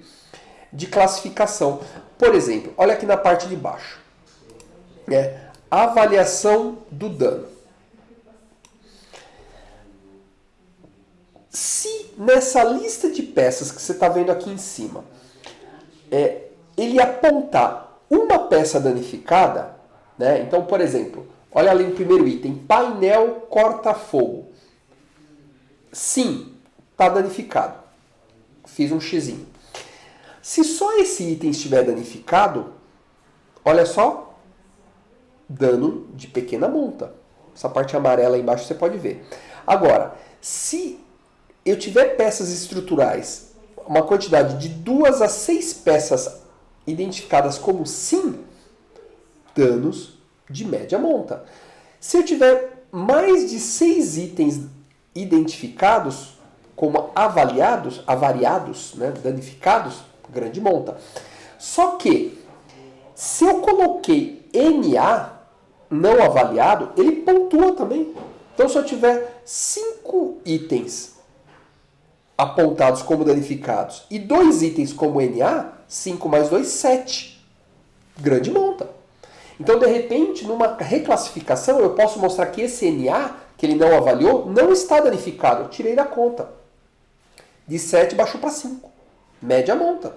Speaker 1: classificação. Por exemplo, olha aqui na parte de baixo. Avaliação do dano. Se nessa lista de peças que você está vendo aqui em cima, ele apontar uma peça danificada, né? Então, por exemplo, olha ali no primeiro item, painel corta-fogo. Sim, está danificado. Fiz um xizinho. Se só esse item estiver danificado, olha só, dano de pequena monta. Essa parte amarela aí embaixo você pode ver. Agora, se eu tiver peças estruturais, uma quantidade de 2 a 6 peças identificadas como sim, danos de média monta. Se eu tiver mais de 6 itens identificados como avariados, né, danificados, grande monta. Só que, se eu coloquei NA, não avaliado, ele pontua também. Então, se eu tiver 5 itens apontados como danificados e 2 itens como NA, 5 mais 2, 7. Grande monta. Então, de repente, numa reclassificação, eu posso mostrar que esse NA, que ele não avaliou, não está danificado. Eu tirei da conta. De 7 baixou para 5. Média monta.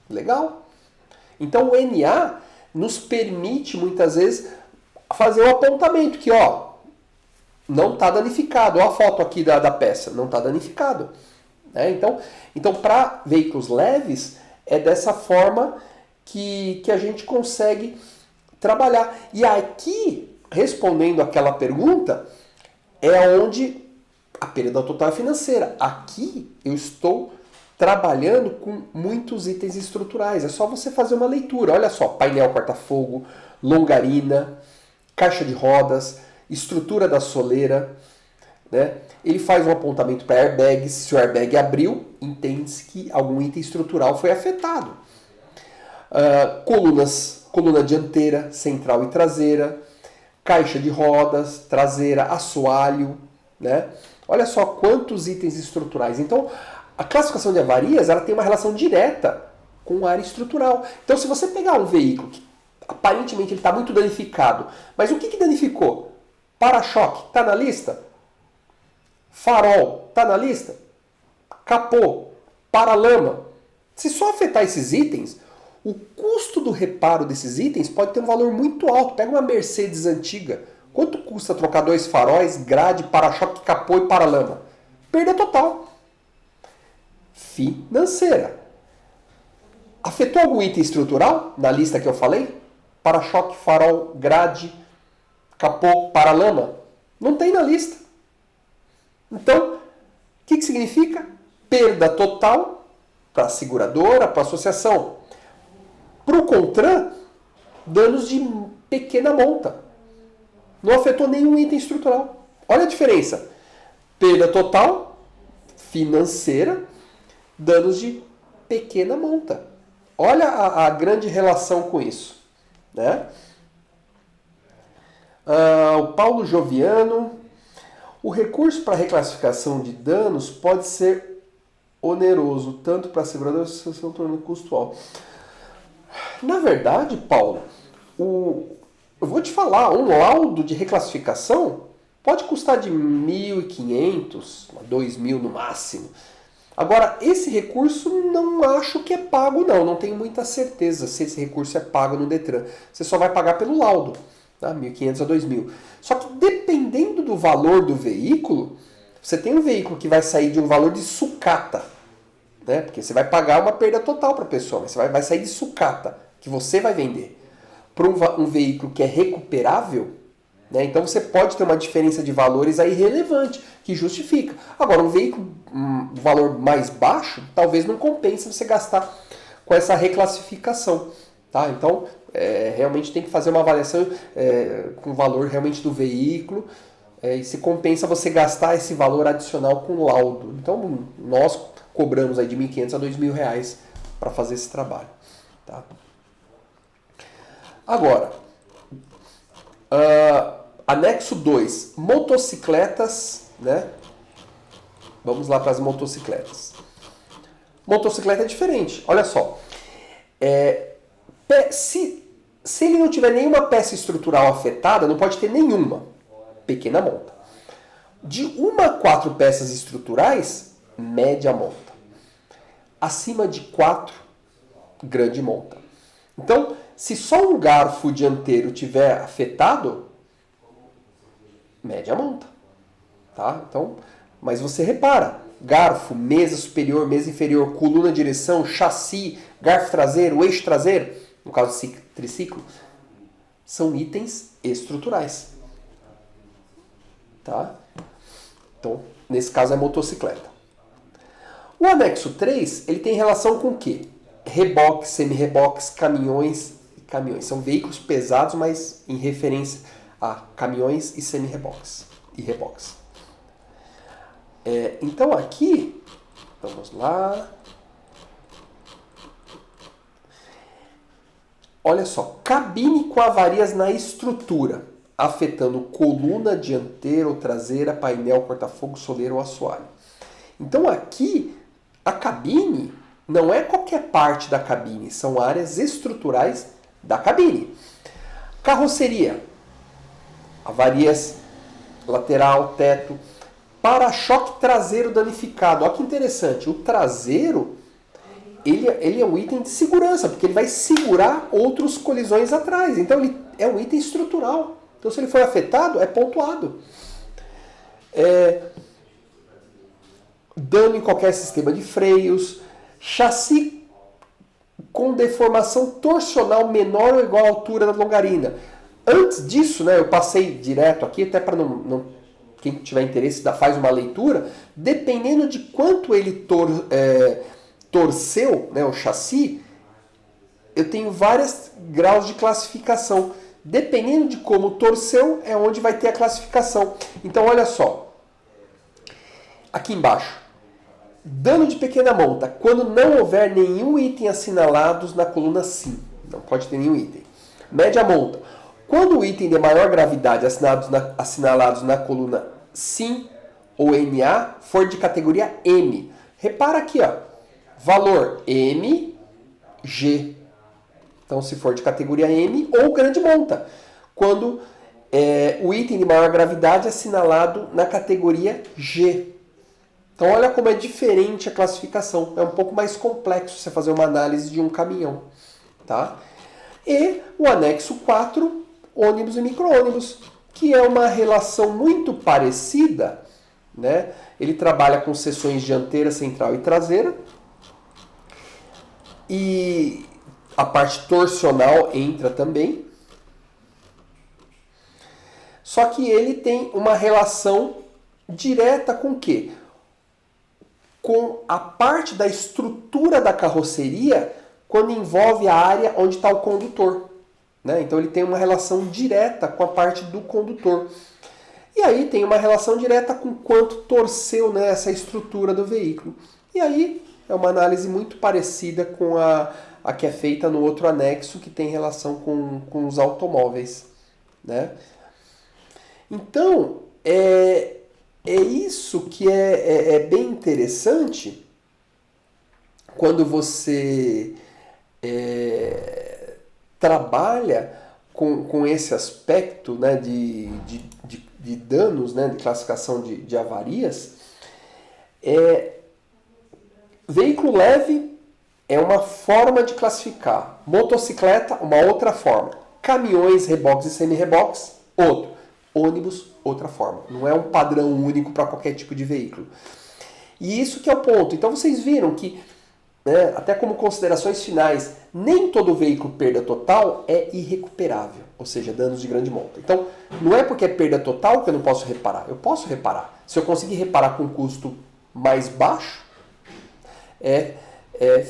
Speaker 1: Legal. Então, o NA nos permite, muitas vezes, fazer o apontamento que, não está danificado. Olha a foto aqui da peça. Não está danificado. Então, para veículos leves, é dessa forma que a gente consegue trabalhar. E aqui, respondendo aquela pergunta, é onde a perda total é financeira. Aqui eu estou trabalhando com muitos itens estruturais. É só você fazer uma leitura. Olha só, painel corta-fogo, longarina, caixa de rodas, estrutura da soleira, né? Ele faz um apontamento para airbags. Se o airbag abriu, entende-se que algum item estrutural foi afetado. Coluna dianteira, central e traseira, caixa de rodas, traseira, assoalho, né? Olha só quantos itens estruturais. Então, a classificação de avarias ela tem uma relação direta com a área estrutural. Então, se você pegar um veículo que aparentemente ele está muito danificado, mas o que danificou? Para-choque, está na lista? Farol, está na lista? Capô, para-lama. Se só afetar esses itens, o custo do reparo desses itens pode ter um valor muito alto. Pega uma Mercedes antiga. Quanto custa trocar 2 faróis, grade, para-choque, capô e para-lama? Perda total. Financeira. Afetou algum item estrutural na lista que eu falei? Para-choque, farol, grade, capô, para-lama? Não tem na lista. Então, o que significa? Perda total para a seguradora, para a associação. Para o CONTRAN, danos de pequena monta. Não afetou nenhum item estrutural. Olha a diferença. Perda total, financeira, danos de pequena monta. Olha a grande relação com isso. Né? O Paulo Joviano. O recurso para reclassificação de danos pode ser oneroso, tanto para a seguradora quanto para tornando custo alto. Na verdade, Paulo, eu vou te falar, um laudo de reclassificação pode custar de 1.500 a 2.000 no máximo. Agora, esse recurso não acho que é pago, não tenho muita certeza se esse recurso é pago no Detran. Você só vai pagar pelo laudo, tá? 1.500 a 2.000. Só que dependendo do valor do veículo, você tem um veículo que vai sair de um valor de sucata, né? Porque você vai pagar uma perda total para a pessoa, mas você vai sair de sucata, que você vai vender, para um veículo que é recuperável, né? Então você pode ter uma diferença de valores aí relevante, que justifica. Agora, um veículo, um valor mais baixo, talvez não compense você gastar com essa reclassificação. Tá? Então, realmente tem que fazer uma avaliação com o valor realmente do veículo, e se compensa você gastar esse valor adicional com laudo. Então, nós cobramos aí de R$ 1.500 a R$ 2.000 para fazer esse trabalho. Tá? Agora, anexo 2, motocicletas, né? Vamos lá para as motocicletas. Motocicleta é diferente, olha só. Se ele não tiver nenhuma peça estrutural afetada, não pode ter nenhuma pequena monta. De 1 a 4 peças estruturais, média monta. Acima de 4, grande monta. Então, se só um garfo dianteiro tiver afetado, média monta. Tá? Então, mas você repara, garfo, mesa superior, mesa inferior, coluna, direção, chassi, garfo traseiro, eixo traseiro, no caso do triciclo, são itens estruturais. Tá? Então, nesse caso é motocicleta. O anexo 3, ele tem relação com o quê? Reboques, semi-reboques, caminhões. São veículos pesados, mas em referência a caminhões e semi-reboques e reboques. Então aqui, vamos lá. Olha só, cabine com avarias na estrutura, afetando coluna dianteira ou traseira, painel, corta-fogo, soleiro ou assoalho. Então aqui, a cabine não é qualquer parte da cabine, são áreas estruturais da cabine. Carroceria, avarias lateral, teto, para-choque traseiro danificado. Olha que interessante, o traseiro ele é um item de segurança, porque ele vai segurar outras colisões atrás. Então ele é um item estrutural. Então se ele for afetado, é pontuado. Dano em qualquer sistema de freios, chassi com deformação torsional menor ou igual à altura da longarina. Antes disso, né, eu passei direto aqui, até para quem tiver interesse faz uma leitura, dependendo de quanto ele torceu, né, o chassi, eu tenho vários graus de classificação. Dependendo de como torceu, é onde vai ter a classificação. Então, olha só. Aqui embaixo. Dano de pequena monta, quando não houver nenhum item assinalados na coluna sim. Não pode ter nenhum item. Média monta. Quando o item de maior gravidade assinalados na coluna sim ou NA for de categoria M. Repara aqui, ó. Valor M, G. Então, se for de categoria M ou grande monta. Quando o item de maior gravidade é assinalado na categoria G. Então, olha como é diferente a classificação. É um pouco mais complexo você fazer uma análise de um caminhão. Tá? E o anexo 4, ônibus e micro-ônibus, que é uma relação muito parecida. Né? Ele trabalha com seções dianteira, central e traseira. E a parte torsional entra também. Só que ele tem uma relação direta com o quê? Com a parte da estrutura da carroceria quando envolve a área onde está o condutor. Né? Então ele tem uma relação direta com a parte do condutor. E aí tem uma relação direta com quanto torceu, né, essa estrutura do veículo. E aí é uma análise muito parecida com a que é feita no outro anexo que tem relação com os automóveis. Né? Então, é isso que é bem interessante quando você trabalha com esse aspecto, né, de danos, né, de classificação de avarias. Veículo leve é uma forma de classificar. Motocicleta, uma outra forma. Caminhões, reboques e semi-reboques, outro. Ônibus, outra forma. Não é um padrão único para qualquer tipo de veículo. E isso que é o ponto. Então vocês viram que né, até como considerações finais, nem todo veículo perda total é irrecuperável, ou seja, danos de grande monta. Então, não é porque é perda total que eu não posso reparar. Eu posso reparar. Se eu conseguir reparar com um custo mais baixo,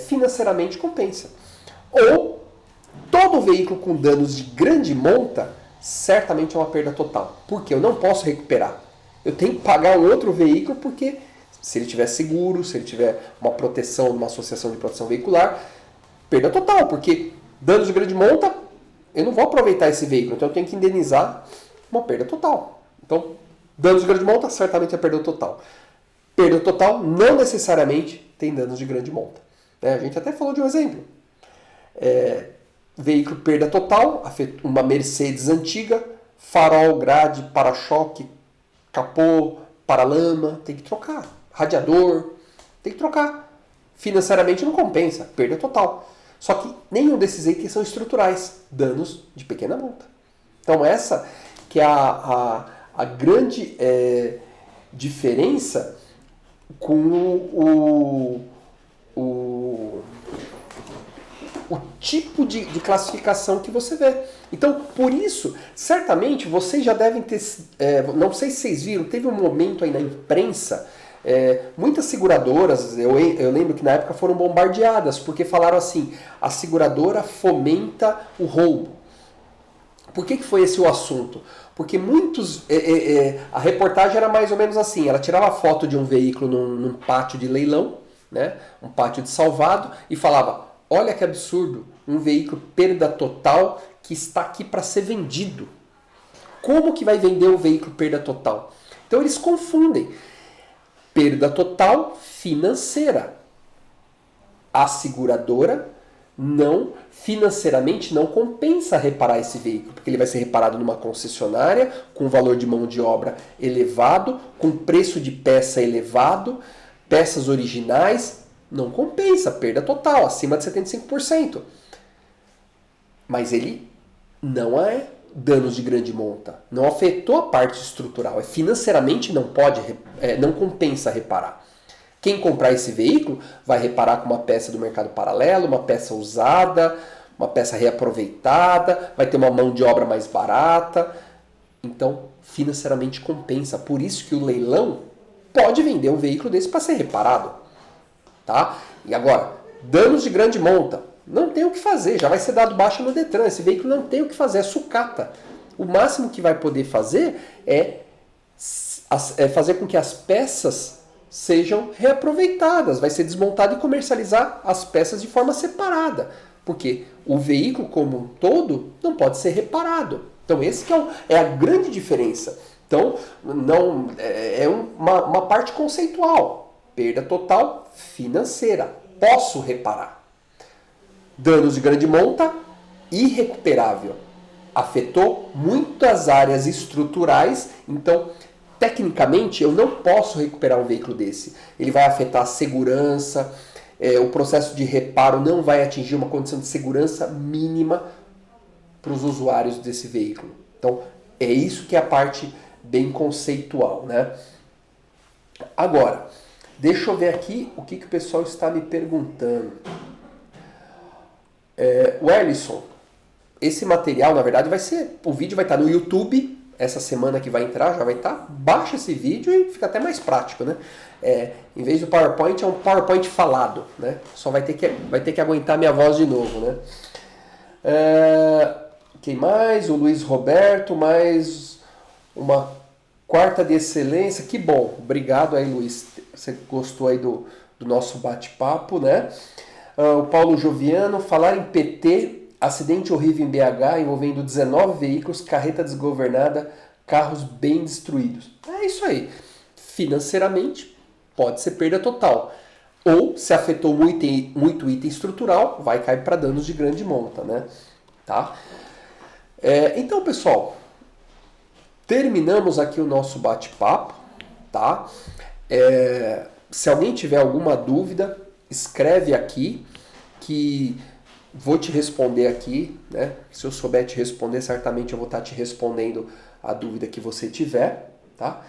Speaker 1: financeiramente compensa. Ou todo veículo com danos de grande monta certamente é uma perda total. Porque eu não posso recuperar. Eu tenho que pagar um outro veículo porque se ele tiver seguro, se ele tiver uma proteção de uma associação de proteção veicular, perda total, porque danos de grande monta, eu não vou aproveitar esse veículo, então eu tenho que indenizar uma perda total. Então, danos de grande monta, certamente é perda total. Perda total não necessariamente tem danos de grande monta. A gente até falou de um exemplo. Veículo perda total, uma Mercedes antiga, farol, grade, para-choque, capô, paralama, tem que trocar. Radiador, tem que trocar. Financeiramente não compensa, perda total. Só que nenhum desses itens são estruturais, danos de pequena monta. Então essa que é a grande diferença com o tipo de classificação que você vê. Então, por isso, certamente vocês já devem ter... não sei se vocês viram, teve um momento aí na imprensa, muitas seguradoras, eu lembro que na época foram bombardeadas, porque falaram assim, a seguradora fomenta o roubo. Por que foi esse o assunto? Porque muitos... a reportagem era mais ou menos assim, ela tirava foto de um veículo num pátio de leilão, né, um pátio de salvado, e falava, olha que absurdo, um veículo perda total que está aqui para ser vendido. Como que vai vender o veículo perda total? Então eles confundem. Perda total financeira. A seguradora financeiramente não compensa reparar esse veículo, porque ele vai ser reparado numa concessionária, com valor de mão de obra elevado, com preço de peça elevado, peças originais, não compensa, perda total, acima de 75%. Mas ele não é danos de grande monta, não afetou a parte estrutural, financeiramente não compensa reparar. Quem comprar esse veículo vai reparar com uma peça do mercado paralelo, uma peça usada, uma peça reaproveitada, vai ter uma mão de obra mais barata. Então, financeiramente compensa. Por isso que o leilão pode vender um veículo desse para ser reparado. Tá? E agora, danos de grande monta. Não tem o que fazer, já vai ser dado baixa no Detran. Esse veículo não tem o que fazer, é sucata. O máximo que vai poder fazer é fazer com que as peças sejam reaproveitadas. Vai ser desmontado e comercializar as peças de forma separada. Porque o veículo como um todo não pode ser reparado. Então esse que é a grande diferença. Então não é uma parte conceitual. Perda total financeira. Posso reparar. Danos de grande monta, irrecuperável. Afetou muitas áreas estruturais, então tecnicamente eu não posso recuperar um veículo desse. Ele vai afetar a segurança, o processo de reparo não vai atingir uma condição de segurança mínima para os usuários desse veículo. Então é isso que é a parte bem conceitual, né? Agora, deixa eu ver aqui o que o pessoal está me perguntando. O Ellison, esse material, na verdade, o vídeo vai estar no YouTube, essa semana que vai entrar, já vai estar, baixa esse vídeo e fica até mais prático, né? Em vez do PowerPoint, é um PowerPoint falado, né? Só vai ter que aguentar minha voz de novo, né? Quem mais? O Luiz Roberto, mais uma quarta de excelência, que bom, obrigado aí, Luiz, você gostou aí do nosso bate-papo, né? O Paulo Joviano, falar em PT, acidente horrível em BH envolvendo 19 veículos, carreta desgovernada, carros bem destruídos. É isso aí. Financeiramente, pode ser perda total. Ou, se afetou muito item estrutural, vai cair para danos de grande monta, né? Tá? Então, pessoal, terminamos aqui o nosso bate-papo, tá? Se alguém tiver alguma dúvida, escreve aqui que vou te responder aqui, né? Se eu souber te responder, certamente eu vou estar te respondendo a dúvida que você tiver, tá?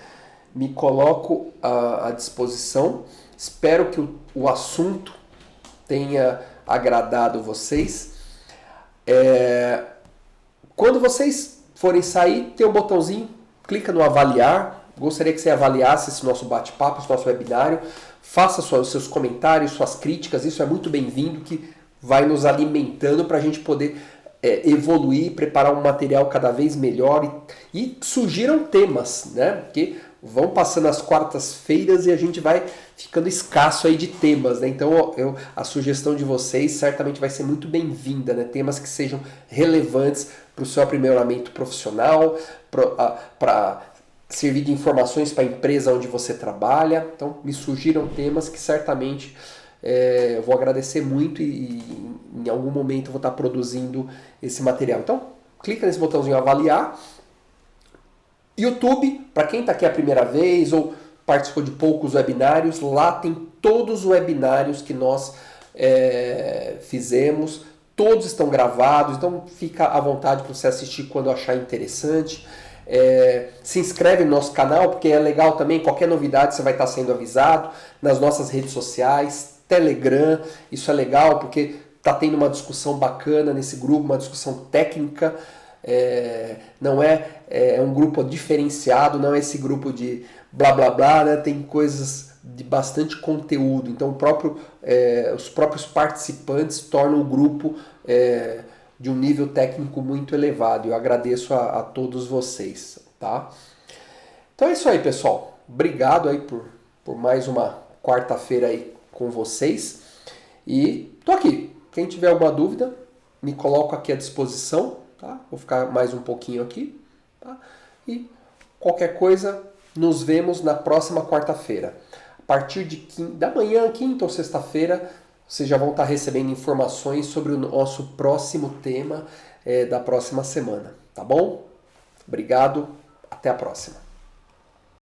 Speaker 1: Me coloco à disposição. Espero que o assunto tenha agradado vocês. Quando vocês forem sair, tem um botãozinho, clica no avaliar. Gostaria que você avaliasse esse nosso bate-papo, esse nosso webinário. Faça os seus comentários, suas críticas, isso é muito bem-vindo, que vai nos alimentando para a gente poder evoluir, preparar um material cada vez melhor. E surgiram temas, né? Porque vão passando as quartas-feiras e a gente vai ficando escasso aí de temas, né? Então a sugestão de vocês certamente vai ser muito bem-vinda, né? Temas que sejam relevantes para o seu aprimoramento profissional, para servir de informações para a empresa onde você trabalha. Então me surgiram temas que certamente eu vou agradecer muito e em algum momento eu vou estar produzindo esse material. Então clica nesse botãozinho avaliar. YouTube, para quem está aqui a primeira vez ou participou de poucos webinários, lá tem todos os webinários que nós fizemos, todos estão gravados, então fica à vontade para você assistir quando achar interessante. Se inscreve no nosso canal, porque é legal também, qualquer novidade você vai estar sendo avisado nas nossas redes sociais, Telegram, isso é legal porque está tendo uma discussão bacana nesse grupo, uma discussão técnica. Não é um grupo diferenciado, não é esse grupo de blá blá blá, né? Tem coisas de bastante conteúdo, então os próprios participantes tornam o grupo de um nível técnico muito elevado. Eu agradeço a todos vocês, tá? Então é isso aí, pessoal. Obrigado aí por mais uma quarta-feira aí com vocês. E tô aqui. Quem tiver alguma dúvida, me coloco aqui à disposição. Tá? Vou ficar mais um pouquinho aqui. Tá? E qualquer coisa, nos vemos na próxima quarta-feira. A partir da manhã, quinta ou sexta-feira, vocês já vão estar recebendo informações sobre o nosso próximo tema da próxima semana. Tá bom? Obrigado. Até a próxima.